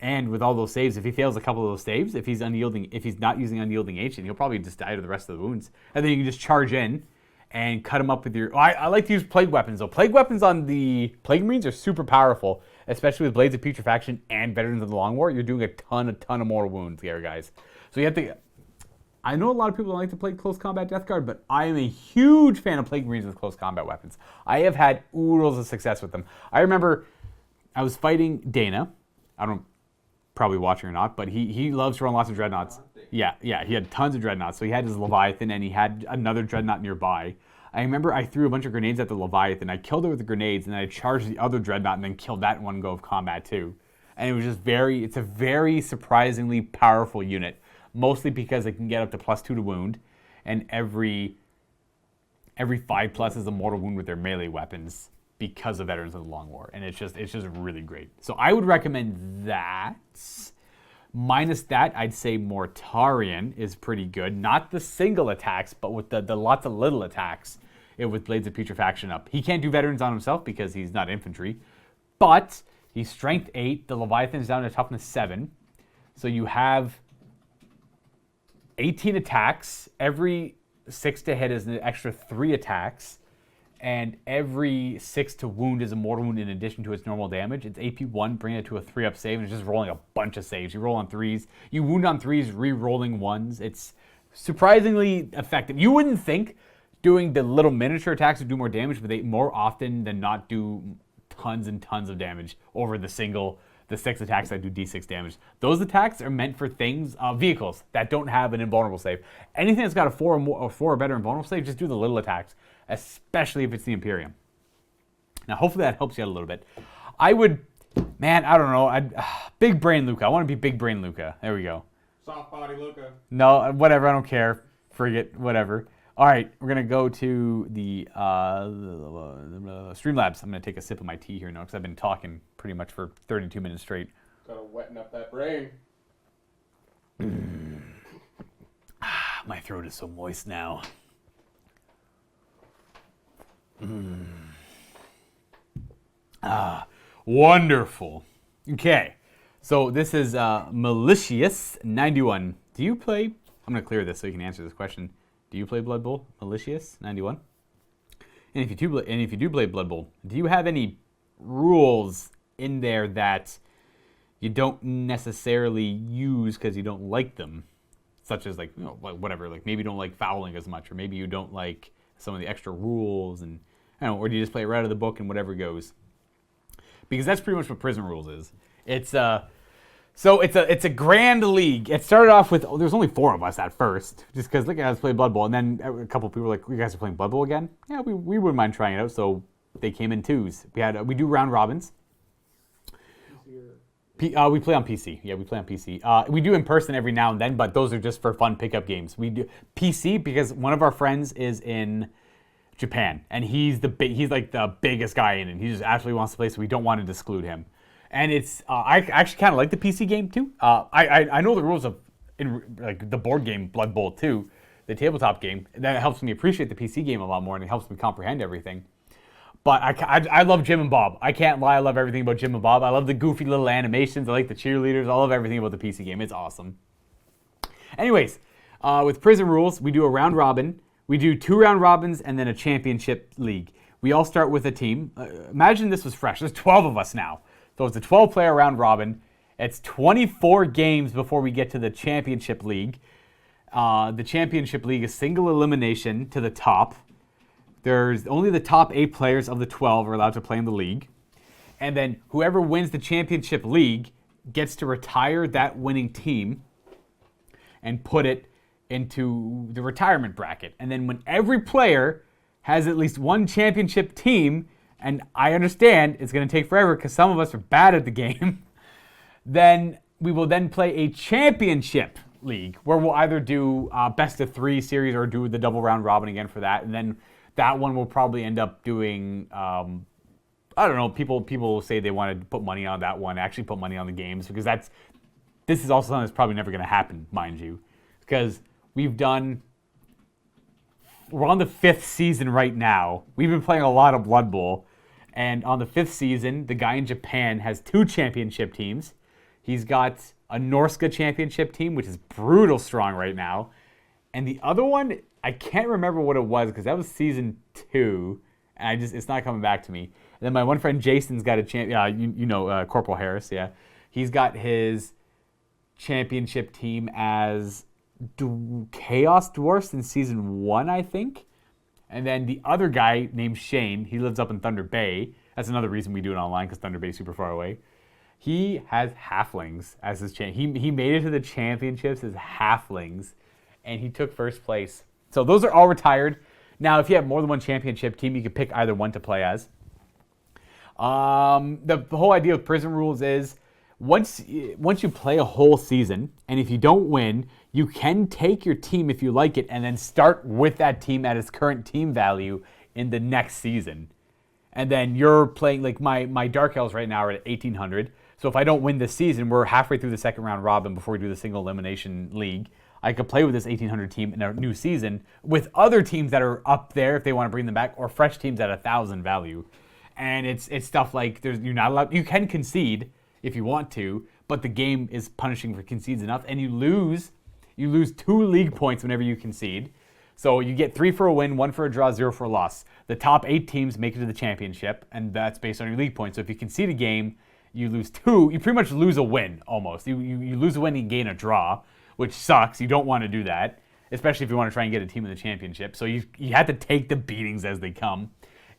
And with all those saves, if he fails a couple of those saves, if he's not using Unyielding Ancient, he'll probably just die to the rest of the wounds. And then you can just charge in and cut them up with your... I like to use plague weapons, though. Plague weapons on the Plague Marines are super powerful, especially with Blades of Putrefaction and Veterans of the Long War. You're doing a ton of mortal wounds here, guys. So you have to... I know a lot of people don't like to play Close Combat Death Guard, but I am a huge fan of Plague Marines with close combat weapons. I have had oodles of success with them. I remember I was fighting Dana. I don't probably watching or not, but he loves to run lots of dreadnoughts. Yeah, he had tons of dreadnoughts. So he had his Leviathan, and he had another dreadnought nearby. I remember I threw a bunch of grenades at the Leviathan. I killed it with the grenades, and then I charged the other dreadnought and then killed that in one go of combat too. And it was just it's a very surprisingly powerful unit. Mostly because it can get up to +2 to wound, and every 5+ is a mortal wound with their melee weapons because of Veterans of the Long War, and it's just really great. So I would recommend that. Minus that, I'd say Mortarion is pretty good. Not the single attacks, but with the lots of little attacks with Blades of Putrefaction up. He can't do Veterans on himself because he's not infantry, but he's Strength 8. The Leviathan's down to Toughness 7, so you have 18 attacks. Every 6 to hit is an extra 3 attacks, and every 6 to wound is a mortal wound in addition to its normal damage. It's AP 1, bringing it to a 3-up save, and it's just rolling a bunch of saves. You roll on 3s, you wound on 3s, re-rolling 1s. It's surprisingly effective. You wouldn't think doing the little miniature attacks would do more damage, but they more often than not do tons and tons of damage over the 6 attacks that do d6 damage. Those attacks are meant for things, vehicles that don't have an invulnerable save. Anything that's got a 4 or better invulnerable save, just do the little attacks, especially if it's the Imperium. Now, hopefully that helps you out a little bit. I don't know. Big brain Luka. I want to be big brain Luka. There we go. Soft body Luka. No, whatever. I don't care. Frigate, whatever. All right, we're going to go to the Streamlabs. I'm going to take a sip of my tea here now because I've been talking pretty much for 32 minutes straight. Gotta weten up that brain. My throat is so moist now. Wonderful. Okay, so this is Malicious 91. Do you play? I'm going to clear this so you can answer this question. Do you play Blood Bowl, Malicious 91? And if you do play Blood Bowl, do you have any rules in there that you don't necessarily use because you don't like them, such as like whatever, like maybe you don't like fouling as much, or maybe you don't like some of the extra rules, and I don't know, or do you just play it right out of the book and whatever goes? Because that's pretty much what Prison Rules is. So it's a grand league. It started off with there's only 4 of us at first, just because look at us play Blood Bowl, and then a couple of people were like, "You guys are playing Blood Bowl again?" Yeah, we wouldn't mind trying it out. So they came in 2s. We do round robins. We play on PC. Yeah, we play on PC. We do in person every now and then, but those are just for fun pickup games. We do PC because one of our friends is in Japan, and he's like the biggest guy in it. He just absolutely wants to play, so we don't want to exclude him. And it's I actually kind of like the PC game too. I know the rules of like the board game Blood Bowl too, the tabletop game. That helps me appreciate the PC game a lot more, and it helps me comprehend everything. But I love Jim and Bob. I can't lie, I love everything about Jim and Bob. I love the goofy little animations. I like the cheerleaders. I love everything about the PC game. It's awesome. Anyways, with Prison Rules, we do a round robin. We do 2 round robins and then a championship league. We all start with a team. Imagine this was fresh. There's 12 of us now. So it's a 12-player round robin. It's 24 games before we get to the championship league. The championship league is single elimination to the top. There's only the top 8 players of the 12 are allowed to play in the league. And then whoever wins the championship league gets to retire that winning team and put it into the retirement bracket. And then when every player has at least one championship team, and I understand it's going to take forever because some of us are bad at the game, then we will then play a championship league where we'll either do best of 3 series or do the double round robin again for that. And then that one will probably end up doing, I don't know, people say they want to put money on that one, actually put money on the games, because this is also something that's probably never going to happen, mind you, because we're on the 5th season right now. We've been playing a lot of Blood Bowl. And on the 5th season, the guy in Japan has 2 championship teams. He's got a Norska championship team, which is brutal strong right now. And the other one I can't remember what it was because that was season 2, and it's not coming back to me. And then my one friend Jason's got a champ. Corporal Harris. Yeah, he's got his championship team as Chaos Dwarfs in season 1, I think. And then the other guy named Shane, he lives up in Thunder Bay. That's another reason we do it online because Thunder Bay is super far away. He has halflings as his champ. He made it to the championships as halflings, and he took first place. So those are all retired. Now, if you have more than one championship team, you can pick either one to play as. The whole idea of prison rules is once you play a whole season, and if you don't win, you can take your team if you like it, and then start with that team at its current team value in the next season. And then you're playing, like my Dark Elves right now are at 1,800. So if I don't win this season, we're halfway through the second round robin before we do the single elimination league. I could play with this 1,800 team in a new season with other teams that are up there if they want to bring them back, or fresh teams at 1,000 value. And it's stuff like you're not allowed. You can concede if you want to, but the game is punishing for concedes enough, and you lose 2 league points whenever you concede. So you get 3 for a win, 1 for a draw, 0 for a loss. The top 8 teams make it to the championship, and that's based on your league points. So if you concede a game, you lose 2. You pretty much lose a win almost. You lose a win and gain a draw, which sucks. You don't want to do that, especially if you want to try and get a team in the championship. So you have to take the beatings as they come.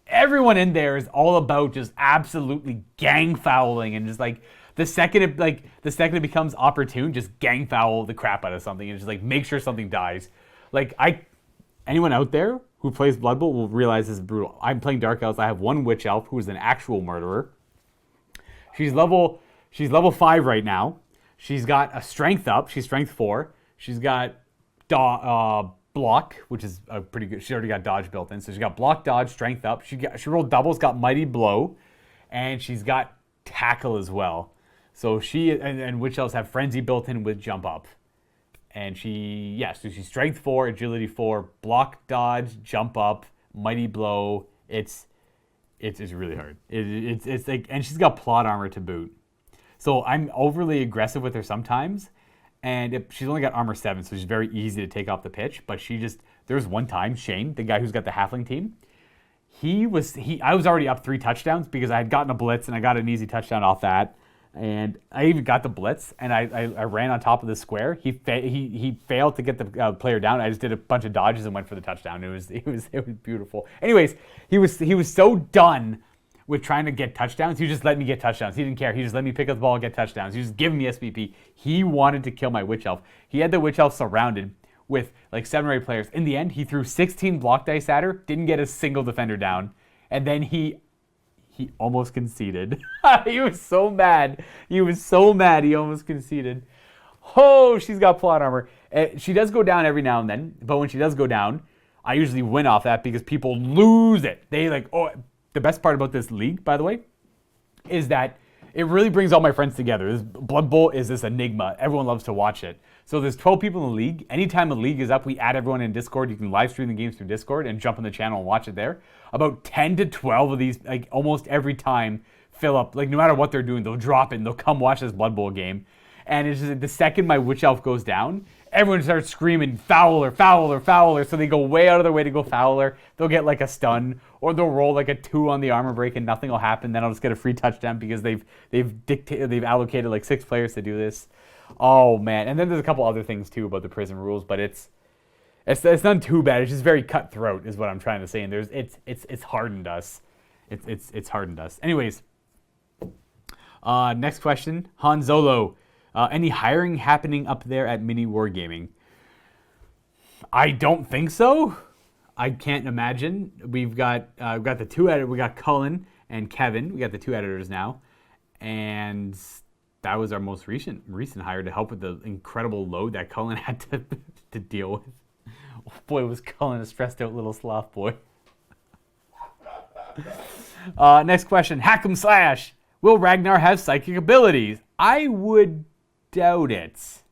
Everyone in there is all about just absolutely gang fouling, and just like the second it becomes opportune, just gang foul the crap out of something and just like make sure something dies. Like anyone out there who plays Blood Bowl will realize this is brutal. I'm playing Dark Elves. I have one Witch Elf who is an actual murderer. She's level 5 right now. She's got a strength up. She's strength 4. She's got block, which is a pretty good. She already got dodge built in, so she got block, dodge, strength up. She rolled doubles, got mighty blow, and she's got tackle as well. So she and Witch Elves have frenzy built in with jump up. And so she's strength 4, agility 4, block, dodge, jump up, mighty blow. It's really hard. It's like, and she's got plot armor to boot. So I'm overly aggressive with her sometimes, and she's only got armor 7, so she's very easy to take off the pitch. But there was one time Shane, the guy who's got the halfling team, I was already up 3 touchdowns because I had gotten a blitz and I got an easy touchdown off that. And I even got the blitz, and I ran on top of the square. He failed to get the player down. I just did a bunch of dodges and went for the touchdown. It was beautiful. Anyways, he was so done with trying to get touchdowns. He just let me get touchdowns. He didn't care. He just let me pick up the ball and get touchdowns. He was just giving me SPP. He wanted to kill my Witch Elf. He had the Witch Elf surrounded with like 7 or 8 players. In the end, he threw 16 block dice at her, didn't get a single defender down, and then he almost conceded. He was so mad. He almost conceded. Oh, she's got plot armor. She does go down every now and then, but when she does go down, I usually win off that because people lose it. The best part about this league, by the way, is that it really brings all my friends together. This Blood Bowl is this enigma. Everyone loves to watch it. So there's 12 people in the league. Anytime a league is up, we add everyone in Discord. You can live stream the games through Discord and jump on the channel and watch it there. About 10 to 12 of these, like almost every time, fill up. Like no matter what they're doing, they'll drop it and they'll come watch this Blood Bowl game. And it's just the second my Witch Elf goes down, everyone starts screaming, foul her, foul her, foul her. So they go way out of their way to go foul her. They'll get like a stun, or they'll roll like a 2 on the armor break and nothing will happen. Then I'll just get a free touchdown because they've allocated like 6 players to do this. Oh man. And then there's a couple other things too about the prison rules, but it's not too bad. It's just very cutthroat is what I'm trying to say. And it's hardened us. It's hardened us. Anyways, next question, Han Zolo. Any hiring happening up there at Mini Wargaming? I don't think so. I can't imagine. We've got the 2 editors. We got Cullen and Kevin. We got the 2 editors now, and that was our most recent hire to help with the incredible load that Cullen had to deal with. Oh boy, was Cullen a stressed out little sloth boy. Next question, Hack'em Slash. Will Ragnar have psychic abilities? I would doubt it.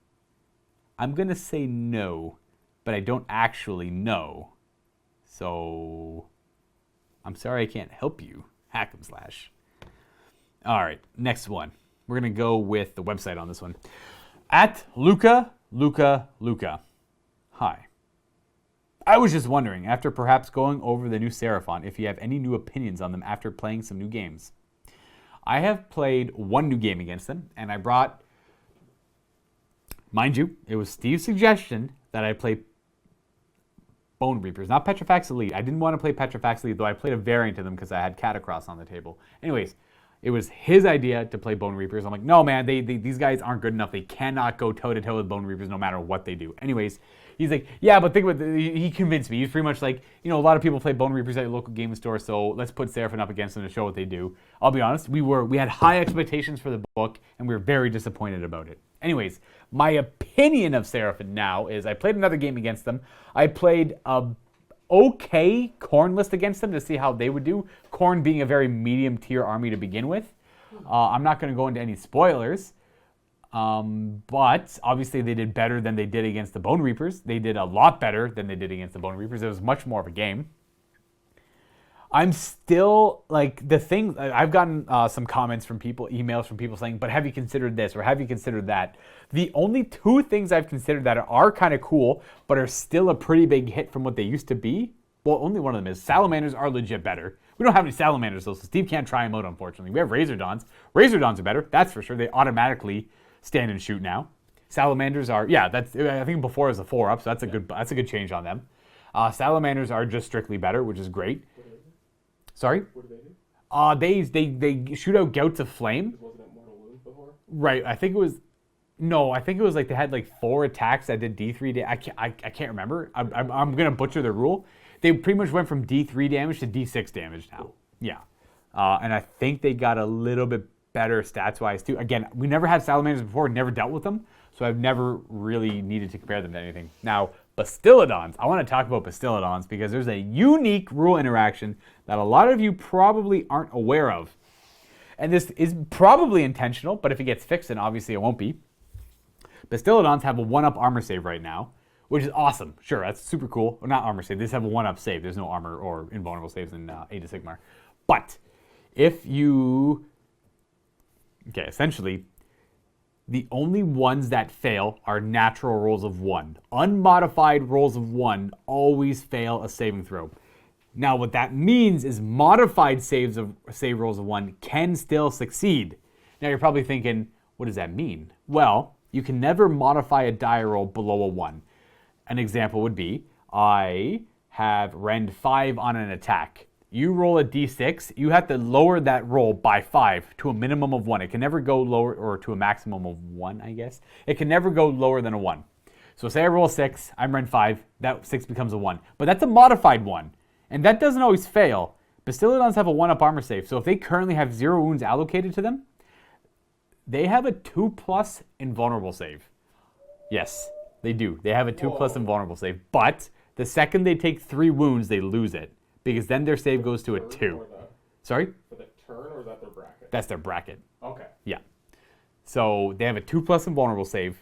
I'm going to say no, but I don't actually know. So, I'm sorry I can't help you, Hack'em Slash. All right, next one. We're going to go with the website on this one. At Luka. Hi. I was just wondering, after perhaps going over the new Seraphon, if you have any new opinions on them after playing some new games. I have played one new game against them, and I brought, mind you, it was Steve's suggestion that I play Bone Reapers, not Petrifax Elite. I didn't want to play Petrifax Elite, though I played a variant of them because I had Catacross on the table. Anyways, it was his idea to play Bone Reapers. I'm like, no, man, these guys aren't good enough. They cannot go toe-to-toe with Bone Reapers no matter what they do. Anyways, he's like, yeah, but think about it. He convinced me. He's pretty much like, a lot of people play Bone Reapers at your local game store, so let's put Seraphon up against them to show what they do. I'll be honest, we had high expectations for the book, and we were very disappointed about it. Anyways, my opinion of Seraphon now is I played another game against them. I played a okay Khorne list against them to see how they would do. Khorne being a very medium tier army to begin with. I'm not going to go into any spoilers, but obviously they did better than they did against the Bone Reapers. They did a lot better than they did against the Bone Reapers. It was much more of a game. I'm still, the thing, I've gotten some comments from people, emails from people saying, but have you considered this or have you considered that? The only two things I've considered that are kind of cool, but are still a pretty big hit from what they used to be, well, only one of them is Salamanders are legit better. We don't have any Salamanders, though, so Steve can't try them out, unfortunately. We have Razordons. Razordons are better, that's for sure. They automatically stand and shoot now. Salamanders are, I think before it was a 4-up, so that's a good change on them. Salamanders are just strictly better, which is great. Sorry? What do they do? They shoot out gouts of flame. Wasn't it Mortal Wound before? Right. I think it was they had 4 attacks that did D3. I can't remember. I'm gonna butcher the rule. They pretty much went from D3 damage to D6 damage now. Cool. Yeah. And I think they got a little bit better stats wise too. Again, we never had Salamanders before. Never dealt with them, so I've never really needed to compare them to anything. Now, Bastiladons. I want to talk about Bastiladons because there's a unique rule interaction that a lot of you probably aren't aware of. And this is probably intentional, but if it gets fixed, then obviously it won't be. Bastiladons have a 1-up armor save right now, which is awesome. Sure, that's super cool. Well, not armor save. They just have a 1-up save. There's no armor or invulnerable saves in Age of Sigmar. But if you... Okay, essentially, the only ones that fail are natural rolls of 1. Unmodified rolls of 1 always fail a saving throw. Now, what that means is modified save rolls of 1 can still succeed. Now, you're probably thinking, what does that mean? Well, you can never modify a die roll below a 1. An example would be, I have rend 5 on an attack. You roll a d6, you have to lower that roll by 5 to a minimum of 1. It can never go lower, or to a maximum of 1, I guess. It can never go lower than a 1. So say I roll a 6, I'm rend 5, that 6 becomes a 1. But that's a modified 1, and that doesn't always fail. Bastiladons have a 1-up armor save, so if they currently have 0 wounds allocated to them, they have a 2+ invulnerable save. Yes, they do. They have a 2+ invulnerable save, but the second they take 3 wounds, they lose it. Because then their save goes to a 2. Sorry? For the turn, or is that their bracket? That's their bracket. Okay. Yeah. So they have a 2+ invulnerable save,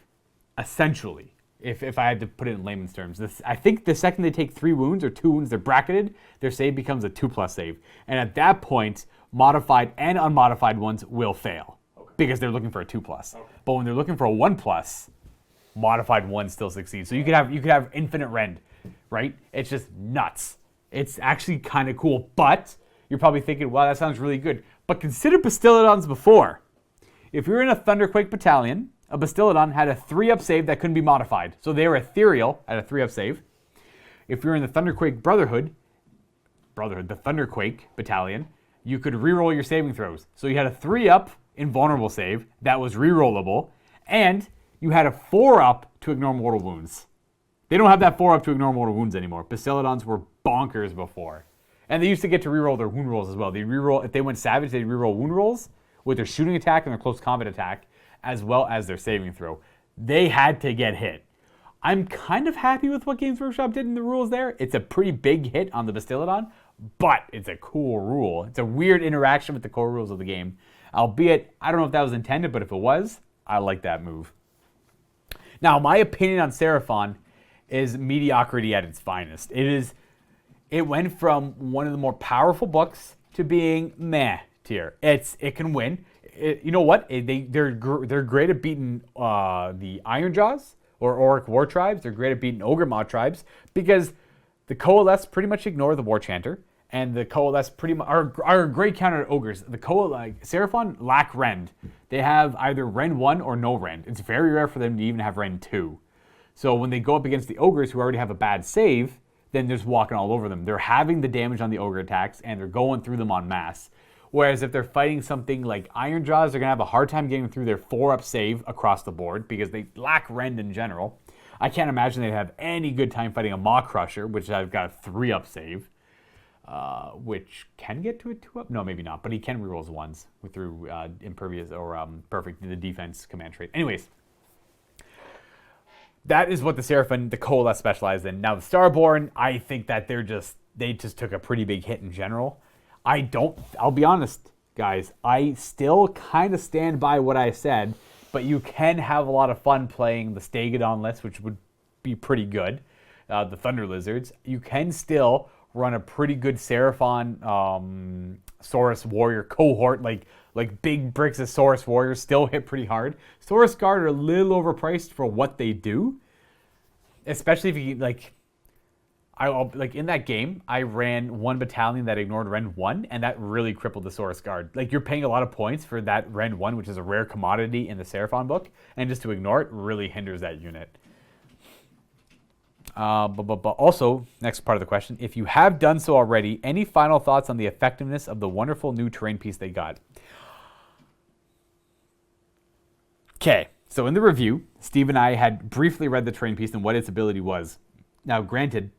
essentially, if I had to put it in layman's terms. I think the second they take 3 wounds or 2 wounds, they're bracketed, their save becomes a 2+ save. And at that point, modified and unmodified ones will fail. Okay. Because they're looking for a 2+. Okay. But when they're looking for a 1+, modified ones still succeed. So you could have infinite rend, right? It's just nuts. It's actually kind of cool, but you're probably thinking, wow, that sounds really good. But consider Bastiladons before. If you're in a Thunderquake battalion, a Bastiladon had a 3-up save that couldn't be modified. So they were ethereal at a 3-up save. If you're in the Thunderquake Brotherhood, the Thunderquake battalion, you could reroll your saving throws. So you had a 3-up invulnerable save that was rerollable, and you had a 4-up to ignore mortal wounds. They don't have that 4-up to ignore mortal wounds anymore. Bastiladons were bonkers before. And they used to get to reroll their wound rolls as well. They reroll, if they went savage, they'd reroll wound rolls with their shooting attack and their close combat attack, as well as their saving throw. They had to get hit. I'm kind of happy with what Games Workshop did in the rules there. It's a pretty big hit on the Bastiladon, but it's a cool rule. It's a weird interaction with the core rules of the game. Albeit, I don't know if that was intended, but if it was, I like that move. Now, my opinion on Seraphon is mediocrity at its finest. It went from one of the more powerful books to being meh tier. It can win. You know what? They're great at beating the Iron Jaws or Auric War tribes. They're great at beating Ogre Maw tribes because The Coalesce pretty much ignore the War Chanter, and the Coalesce pretty much are a great counter to Ogres. The Seraphon lack Rend. They have either Rend 1 or no Rend. It's very rare for them to even have Rend 2. So when they go up against the Ogres, who already have a bad save, then they're just walking all over them. They're having the damage on the Ogre attacks, and they're going through them en masse. Whereas if they're fighting something like Iron Jaws, they're going to have a hard time getting through their 4-up save across the board because they lack Rend in general. I can't imagine they'd have any good time fighting a Maw Crusher, which I've got a 3-up save, which can get to a 2-up. No, maybe not, but he can reroll his 1s through Impervious or Perfect, the defense command trait. Anyways, that is what the Seraphon, the Coalesce specialize in. Now the Starborn, I think that they just took a pretty big hit in general. I'll be honest, guys, I still kind of stand by what I said, but you can have a lot of fun playing the Stegodon list, which would be pretty good. The Thunder Lizards. You can still run a pretty good Seraphon Saurus Warrior cohort, like big bricks of Saurus Warriors still hit pretty hard. Saurus Guard are a little overpriced for what they do, especially if you like in that game, I ran one battalion that ignored Rend 1, and that really crippled the Saurus Guard. Like, you're paying a lot of points for that Rend 1, which is a rare commodity in the Seraphon book, and just to ignore it really hinders that unit. But also, next part of the question, if you have done so already, any final thoughts on the effectiveness of the wonderful new terrain piece they got? Okay, so in the review, Steve and I had briefly read the terrain piece and what its ability was. Now, granted,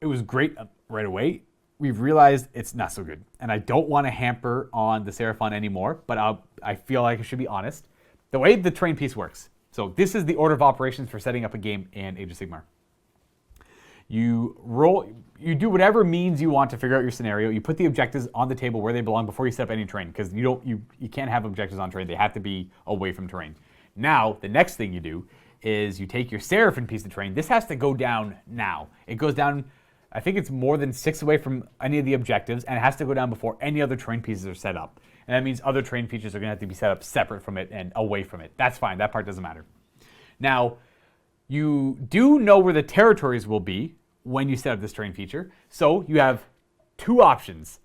it was great right away. We've realized it's not so good. And I don't want to hamper on the Seraphon anymore, but I feel like I should be honest. The way the terrain piece works. So this is the order of operations for setting up a game in Age of Sigmar. You do whatever means you want to figure out your scenario. You put the objectives on the table where they belong before you set up any terrain, because you can't have objectives on terrain. They have to be away from terrain. Now, the next thing you do is you take your Seraphon piece of terrain. This has to go down now. It goes down, I think it's more than 6 away from any of the objectives, and it has to go down before any other terrain pieces are set up. And that means other terrain features are going to have to be set up separate from it and away from it. That's fine. That part doesn't matter. Now, you do know where the territories will be when you set up this terrain feature. So you have 2 options.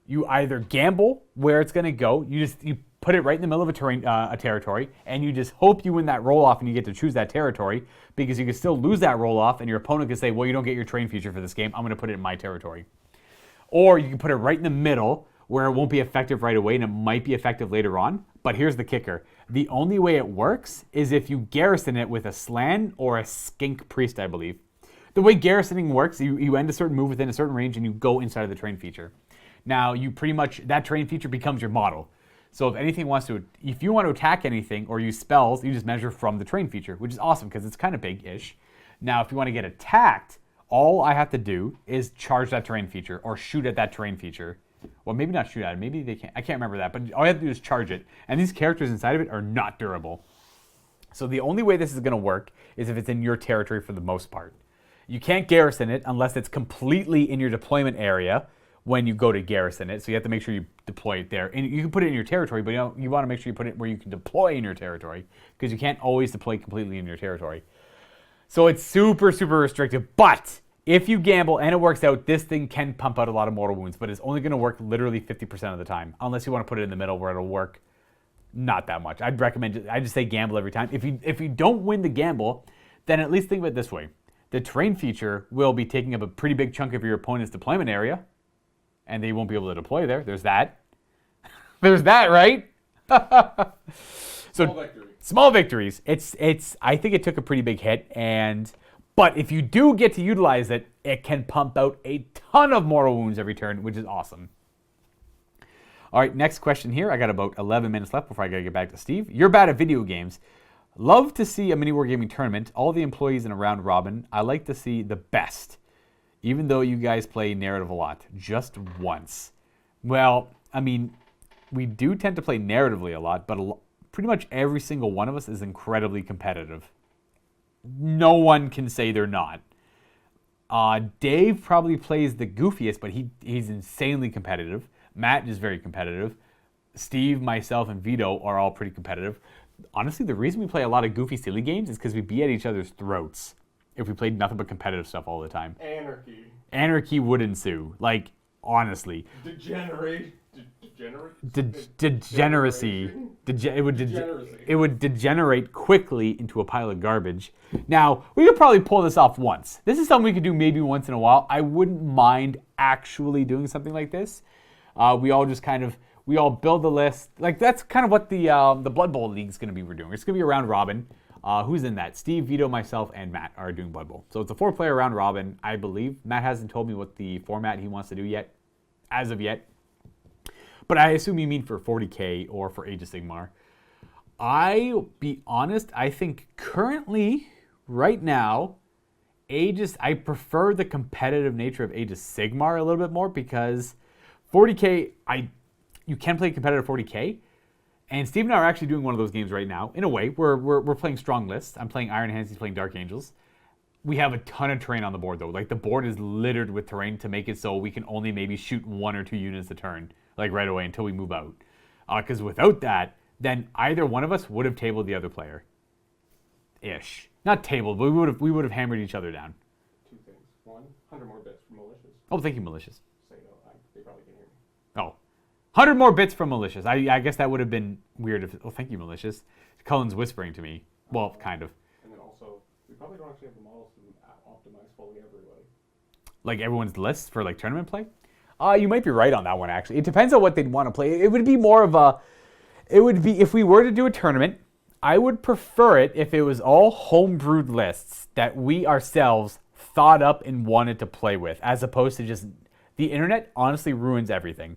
You either gamble where it's going to go. You put it right in the middle of a territory, and you just hope you win that roll-off and you get to choose that territory, because you can still lose that roll-off and your opponent can say, well, you don't get your terrain feature for this game. I'm going to put it in my territory. Or you can put it right in the middle where it won't be effective right away and it might be effective later on. But here's the kicker. The only way it works is if you garrison it with a Slann or a Skink Priest, I believe. The way garrisoning works, you end a certain move within a certain range and you go inside of the terrain feature. Now, you pretty much, that terrain feature becomes your model. So if you want to attack anything or use spells, you just measure from the terrain feature, which is awesome because it's kind of big-ish. Now, if you want to get attacked, all I have to do is charge that terrain feature or shoot at that terrain feature. Well, maybe not shoot at it. Maybe they can't. I can't remember that. But all you have to do is charge it. And these characters inside of it are not durable. So the only way this is going to work is if it's in your territory for the most part. You can't garrison it unless it's completely in your deployment area when you go to garrison it. So you have to make sure you deploy it there. And you can put it in your territory, but you want to make sure you put it where you can deploy in your territory, because you can't always deploy completely in your territory. So it's super, super restrictive. But if you gamble and it works out, this thing can pump out a lot of mortal wounds, but it's only going to work literally 50% of the time, unless you want to put it in the middle where it'll work not that much. I'd recommend, I just say gamble every time. If you don't win the gamble, then at least think of it this way. The terrain feature will be taking up a pretty big chunk of your opponent's deployment area, and they won't be able to deploy there. There's that. There's that, right? So small victories. It's. I think it took a pretty big hit, but if you do get to utilize it, it can pump out a ton of mortal wounds every turn, which is awesome. All right, next question here. I got about 11 minutes left before I gotta get back to Steve. You're bad at video games. Love to see a mini wargaming tournament. All the employees in a round robin. I like to see the best, even though you guys play narrative a lot. Just once. Well, I mean, we do tend to play narratively a lot, but pretty much every single one of us is incredibly competitive. No one can say they're not. Dave probably plays the goofiest, but he's insanely competitive. Matt is very competitive. Steve, myself, and Vito are all pretty competitive. Honestly, the reason we play a lot of goofy, silly games is because we be at each other's throats. if we played nothing but competitive stuff all the time. Anarchy. Anarchy would ensue. Like, honestly. Degenerate. Degeneracy. Degeneracy. It would degenerate quickly into a pile of garbage. Now, we could probably pull this off once. This is something we could do maybe once in a while. I wouldn't mind actually doing something like this. We all build the list. Like, that's kind of what the Blood Bowl League is going to be. We're doing. It's going to be a round robin. Who's in that? Steve, Vito, myself, and Matt are doing Blood Bowl. So it's a 4-player round robin, I believe. Matt hasn't told me what the format he wants to do yet, as of yet. But I assume you mean for 40K or for Age of Sigmar. I'll be honest, I think currently, right now, I prefer the competitive nature of Age of Sigmar a little bit more because 40K, you can play competitive 40K. And Steve and I are actually doing one of those games right now. In a way, we're playing strong lists. I'm playing Iron Hands, he's playing Dark Angels. We have a ton of terrain on the board though. Like the board is littered with terrain to make it so we can only maybe shoot 1 or 2 units a turn, like right away until we move out. Because without that, then either one of us would have tabled the other player. Ish. Not tabled, but we would have hammered each other down. 2 things. 1, 100 more bits from malicious. Oh, thank you, Malicious. Say no, they probably can hear me. Oh. 100 more bits from Malicious. I guess that would have been weird if... Oh, thank you, Malicious. Cullen's whispering to me. Well, kind of. And then also, we probably don't actually have the models to optimize fully everybody. Like everyone's list for like tournament play? You might be right on that one, actually. It depends on what they'd want to play. It would be more of a... It would be... If we were to do a tournament, I would prefer it if it was all homebrewed lists that we ourselves thought up and wanted to play with, as opposed to just... The internet honestly ruins everything.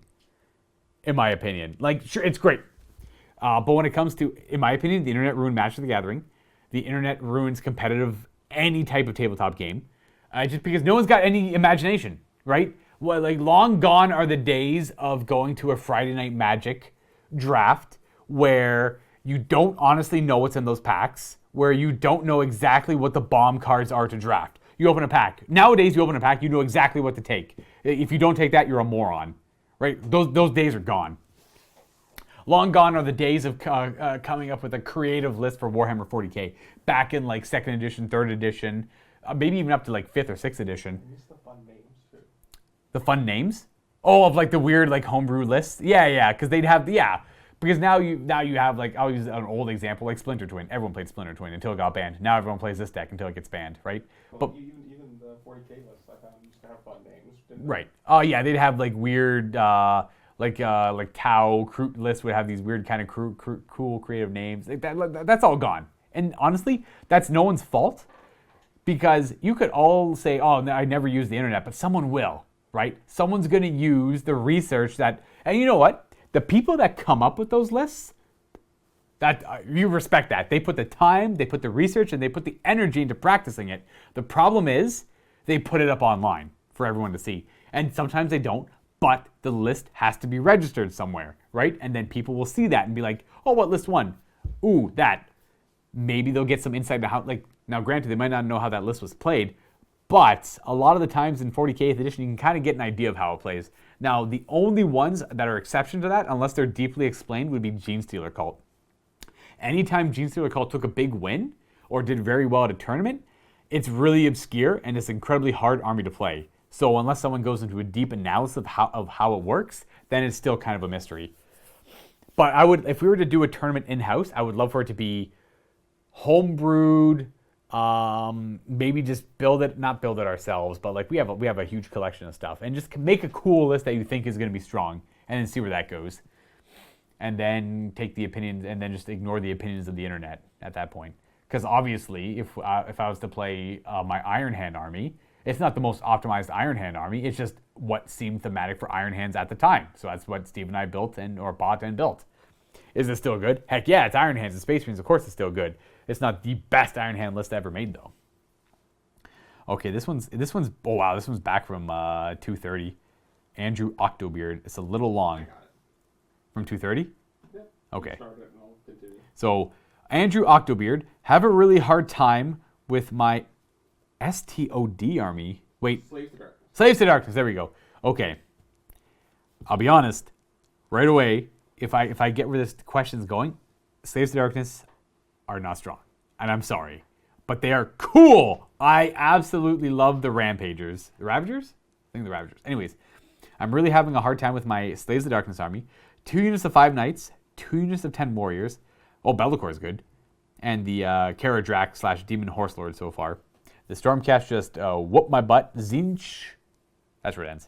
In my opinion. Like, sure, it's great. But when it comes to, in my opinion, the internet ruined Magic the Gathering. The internet ruins competitive, any type of tabletop game. Just because no one's got any imagination, right? Well, like, long gone are the days of going to a Friday Night Magic draft where you don't honestly know what's in those packs, where you don't know exactly what the bomb cards are to draft. You open a pack. Nowadays, you open a pack, you know exactly what to take. If you don't take that, you're a moron. Right? Those days are gone. Long gone are the days of coming up with a creative list for Warhammer 40K. Back in like 2nd edition, 3rd edition, maybe even up to like 5th or 6th edition. I miss the fun names too. The fun names? Oh, of like the weird like homebrew lists? Yeah, because they'd have, because now you have like, I'll use an old example, like Splinter Twin. Everyone played Splinter Twin until it got banned. Now everyone plays this deck until it gets banned, right? Well, but even the 40K lists I found used to have fun names, didn't right. Oh yeah, they'd have like weird, like Tau lists would have these weird kind of cool creative names. That's all gone. And honestly, that's no one's fault, because you could all say, "Oh, I never use the internet," but someone will, right? Someone's going to use the research that, and you know what? The people that come up with those lists, that you respect that. They put the time, they put the research, and they put the energy into practicing it. The problem is they put it up online for everyone to see. And sometimes they don't, but the list has to be registered somewhere, right? And then people will see that and be like, "Oh, what list won? Ooh, that." Maybe they'll get some insight into how, like, now granted, they might not know how that list was played, but a lot of the times in 40K 8th edition, you can kind of get an idea of how it plays. Now, the only ones that are exception to that, unless they're deeply explained, would be Genestealer Cult. Anytime Genestealer Cult took a big win or did very well at a tournament, it's really obscure and it's an incredibly hard army to play. So unless someone goes into a deep analysis of how it works, then it's still kind of a mystery. But I would, if we were to do a tournament in-house, I would love for it to be homebrewed. Maybe just not build it ourselves, but like we have a huge collection of stuff, and just make a cool list that you think is going to be strong, and then see where that goes, and then take the opinions, and then just ignore the opinions of the internet at that point. Because obviously, if I was to play my Iron Hand army, it's not the most optimized Iron Hand army. It's just what seemed thematic for Iron Hands at the time. So that's what Steve and I bought and built. Is it still good? Heck yeah, it's Iron Hands and Space Marines. Of course, it's still good. It's not the best Iron Hand list ever made, though. Okay, this one's oh wow, this one's back from 230. Andrew Octobeard. It's a little long. From 230? Yeah. Okay. Start it and I'll continue. So, Andrew Octobeard, have a really hard time with my STOD army. Wait. Slaves to Darkness. Slaves to Darkness. There we go. Okay. I'll be honest. Right away, if I get where this question's going, Slaves to Darkness are not strong. And I'm sorry. but they are cool. I absolutely love the Rampagers. The Ravagers? I think the Ravagers. Anyways, I'm really having a hard time with my Slaves of the Darkness army. 2 units of 5 Knights, 2 units of 10 Warriors. Oh, Be'lakor is good. And the Karadrak / Demon Horse Lord so far. The Stormcast just whooped my butt. Tzeentch. That's where it ends.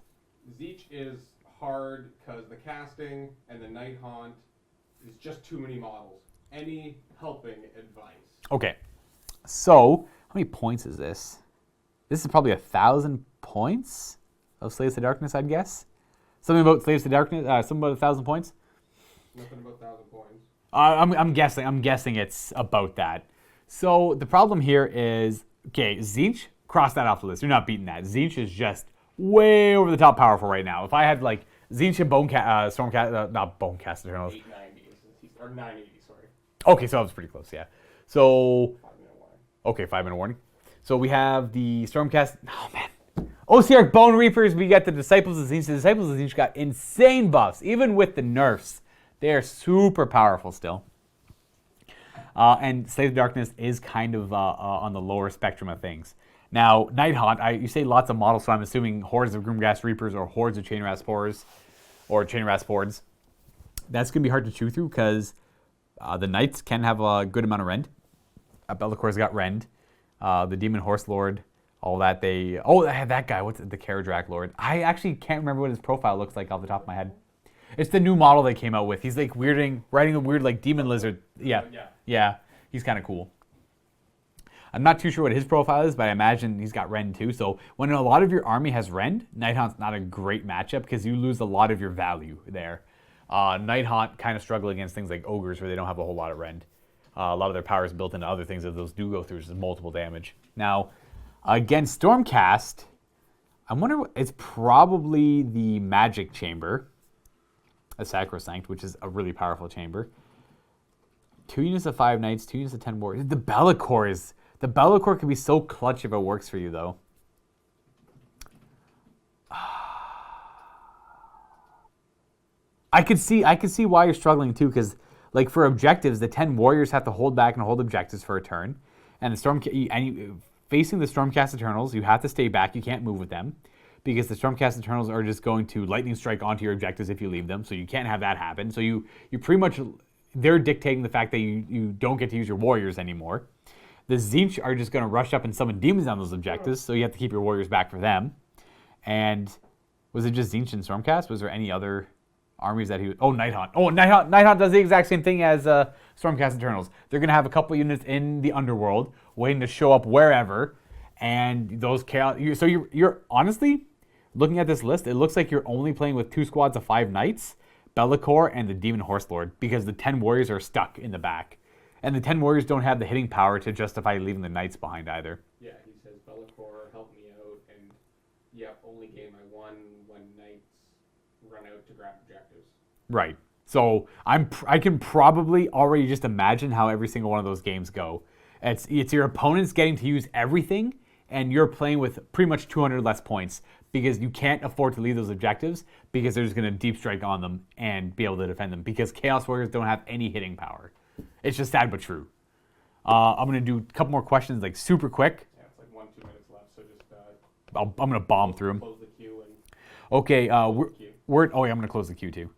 Tzeentch is hard because the casting and the Night Haunt is just too many models. Any helping advice? Okay. So, how many points is this? This is probably 1,000 points of Slaves to Darkness, I'd guess. Something about Slaves to Darkness, something about 1,000 points. Nothing about 1,000 points. I'm guessing it's about that. So the problem here is, okay, Tzeentch, cross that off the list. You're not beating that. Tzeentch is just way over the top powerful right now. If I had like Tzeentch and Stormcast, not Bonecast Eternals. 890 or 980, sorry. Okay, so I was pretty close, yeah. So 5-minute warning. okay, 5-minute warning. So we have the Stormcast. Oh man, Osiarch Bone Reapers. We got the Disciples of Tzeentch. The Disciples of Tzeentch got insane buffs, even with the nerfs. They are super powerful still. And Slave of Darkness is kind of on the lower spectrum of things. Now, Night Haunt, you say lots of models, so I'm assuming hordes of Grimghast Reapers or hordes of Chainrasp Horrors or Chainrasp Hordes. That's going to be hard to chew through because the Knights can have a good amount of rend. Be'lakor's got rend. The Demon Horse Lord, all that. They had that guy. What's it? The Karadrak Lord. I actually can't remember what his profile looks like off the top of my head. It's the new model they came out with. He's like riding a weird like demon lizard. Yeah. He's kind of cool. I'm not too sure what his profile is, but I imagine he's got rend too. So when a lot of your army has rend, Night Haunt's not a great matchup because you lose a lot of your value there. Night Haunt kind of struggle against things like ogres where they don't have a whole lot of rend. A lot of their power is built into other things that those do go through, which is multiple damage. Now, against Stormcast, I wonder. It's probably the Magic Chamber. A Sacrosanct, which is a really powerful chamber. 2 units of 5 Knights, 2 units of 10 Warriors. The Be'lakor can be so clutch if it works for you, though. I could see why you're struggling too, because like for objectives, the 10 Warriors have to hold back and hold objectives for a turn, and facing the Stormcast Eternals, you have to stay back. You can't move with them. Because the Stormcast Eternals are just going to lightning strike onto your objectives if you leave them, so you can't have that happen. So you pretty much, they're dictating the fact that you don't get to use your warriors anymore. The Tzeentch are just going to rush up and summon demons on those objectives, so you have to keep your warriors back for them. And was it just Tzeentch and Stormcast? Was there any other armies that he was... Oh, Night Haunt. Oh, Night Haunt does the exact same thing as Stormcast Eternals. They're going to have a couple units in the underworld waiting to show up wherever, and those chaos... So you're honestly... Looking at this list, it looks like you're only playing with 2 squads of 5 Knights, Be'lakor, and the Demon Horse Lord, because the 10 Warriors are stuck in the back. And the 10 Warriors don't have the hitting power to justify leaving the Knights behind either. Yeah, he says, Be'lakor, help me out, and only game I won when Knights run out to grab objectives. Right. So I can probably already just imagine how every single one of those games go. It's your opponents getting to use everything, and you're playing with pretty much 200 less points because you can't afford to leave those objectives because they're just going to deep strike on them and be able to defend them because Chaos Warriors don't have any hitting power. It's just sad but true. I'm going to do a couple more questions like super quick. Yeah, it's like 1-2 minutes left, so just... I'm going to bomb through them. Close the queue and... Okay, I'm going to close the queue too.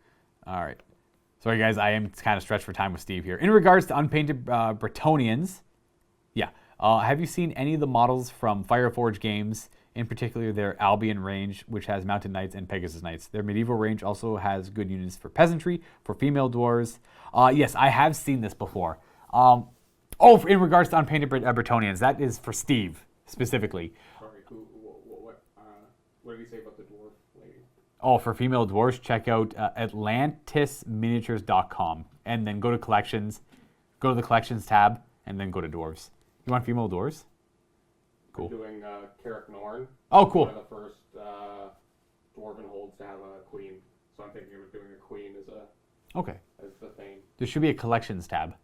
All right. Sorry guys, I am kind of stretched for time with Steve here. In regards to Unpainted Bretonnians, yeah. Have you seen any of the models from Fireforge games, in particular their Albion range, which has Mounted Knights and Pegasus Knights? Their medieval range also has good units for peasantry, for female dwarves. Yes, I have seen this before. In regards to Unpainted Bretonnians, that is for Steve, specifically. Sorry, what did he say about the dwarf lady? Oh, for female dwarves, check out atlantisminiatures.com, and then go to collections, go to the collections tab, and then go to dwarves. You want female dwarves? Cool. I'm doing Carrick Norn. Oh, cool. One of the first dwarven holds to have a queen. So I'm thinking of doing a queen as the thing. There should be a collections tab.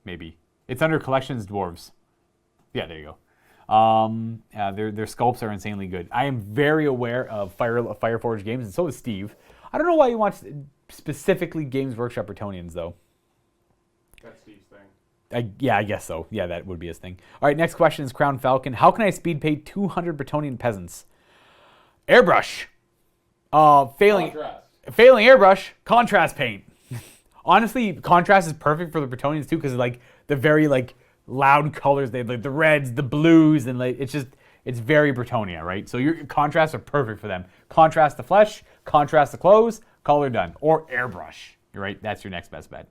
Maybe. It's under collections dwarves. Yeah, there you go. Their sculpts are insanely good. I am very aware of Fireforge games, and so is Steve. I don't know why he wants specifically Games Workshop Bretonnians, though. That's Steve's thing. Yeah, I guess so. Yeah, that would be his thing. All right, next question is Crown Falcon. How can I speed paint 200 Bretonian peasants? Airbrush. Failing airbrush. Contrast paint. Honestly, contrast is perfect for the Bretonians too, because like the very like loud colors. They have like the reds, the blues, and like it's very Bretonia, right? So your contrasts are perfect for them. Contrast the flesh, contrast the clothes, color done. Or airbrush. You're right. That's your next best bet.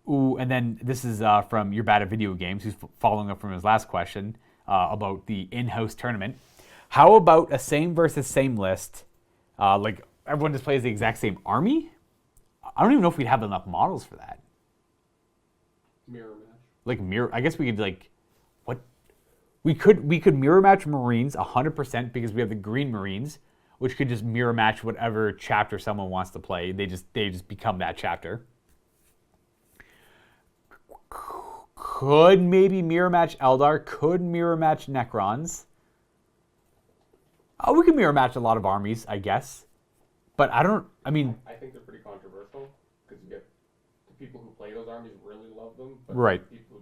Ooh, and then this is from You're Bad at Video Games, who's following up from his last question about the in-house tournament. How about a same versus same list? Like everyone just plays the exact same army? I don't even know if we'd have enough models for that. Mirror match. Like mirror, I guess we could like, what? We could mirror match Marines 100% because we have the Green Marines, which could just mirror match whatever chapter someone wants to play. They just become that chapter. Could maybe mirror match Eldar. Could mirror match Necrons. We could mirror match a lot of armies, I guess. But I think they're pretty controversial because you get the people who play those armies really love them, but right. the people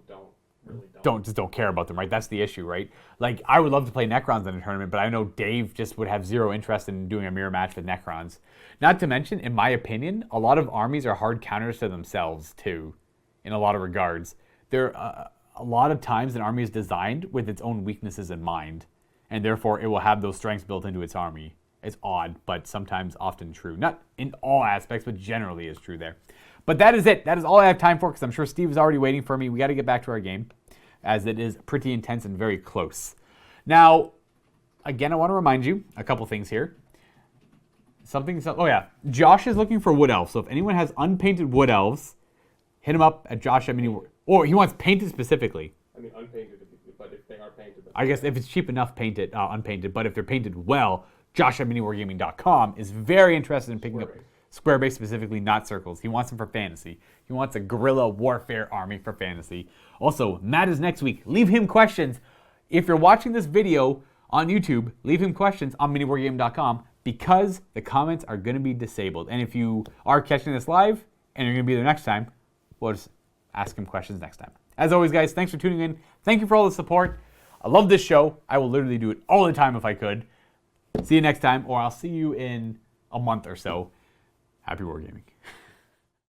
who really don't care about them, right? That's the issue, right? Like I would love to play Necrons in a tournament, but I know Dave just would have zero interest in doing a mirror match with Necrons. Not to mention, in my opinion, a lot of armies are hard counters to themselves too, in a lot of regards. There a lot of times an army is designed with its own weaknesses in mind, and therefore it will have those strengths built into its army. It's odd, but sometimes often true. Not in all aspects, but generally is true there. But that is it. That is all I have time for, because I'm sure Steve is already waiting for me. We got to get back to our game, as it is pretty intense and very close. Now, again, I want to remind you a couple things here. Oh yeah, Josh is looking for wood elves. So if anyone has unpainted wood elves, hit him up at Josh at Mini. Or he wants painted specifically. I mean, unpainted, but if they are painted. I guess if it's cheap enough, paint it unpainted. But if they're painted well, Josh at miniwargaming.com is very interested in picking up square base specifically, not circles. He wants them for fantasy. He wants a guerrilla warfare army for fantasy. Also, Matt is next week. Leave him questions. If you're watching this video on YouTube, leave him questions on miniwargaming.com because the comments are going to be disabled. And if you are catching this live and you're going to be there next time, we'll just ask him questions next time. As always, guys, thanks for tuning in. Thank you for all the support. I love this show. I will literally do it all the time if I could. See you next time, or I'll see you in a month or so. Happy wargaming.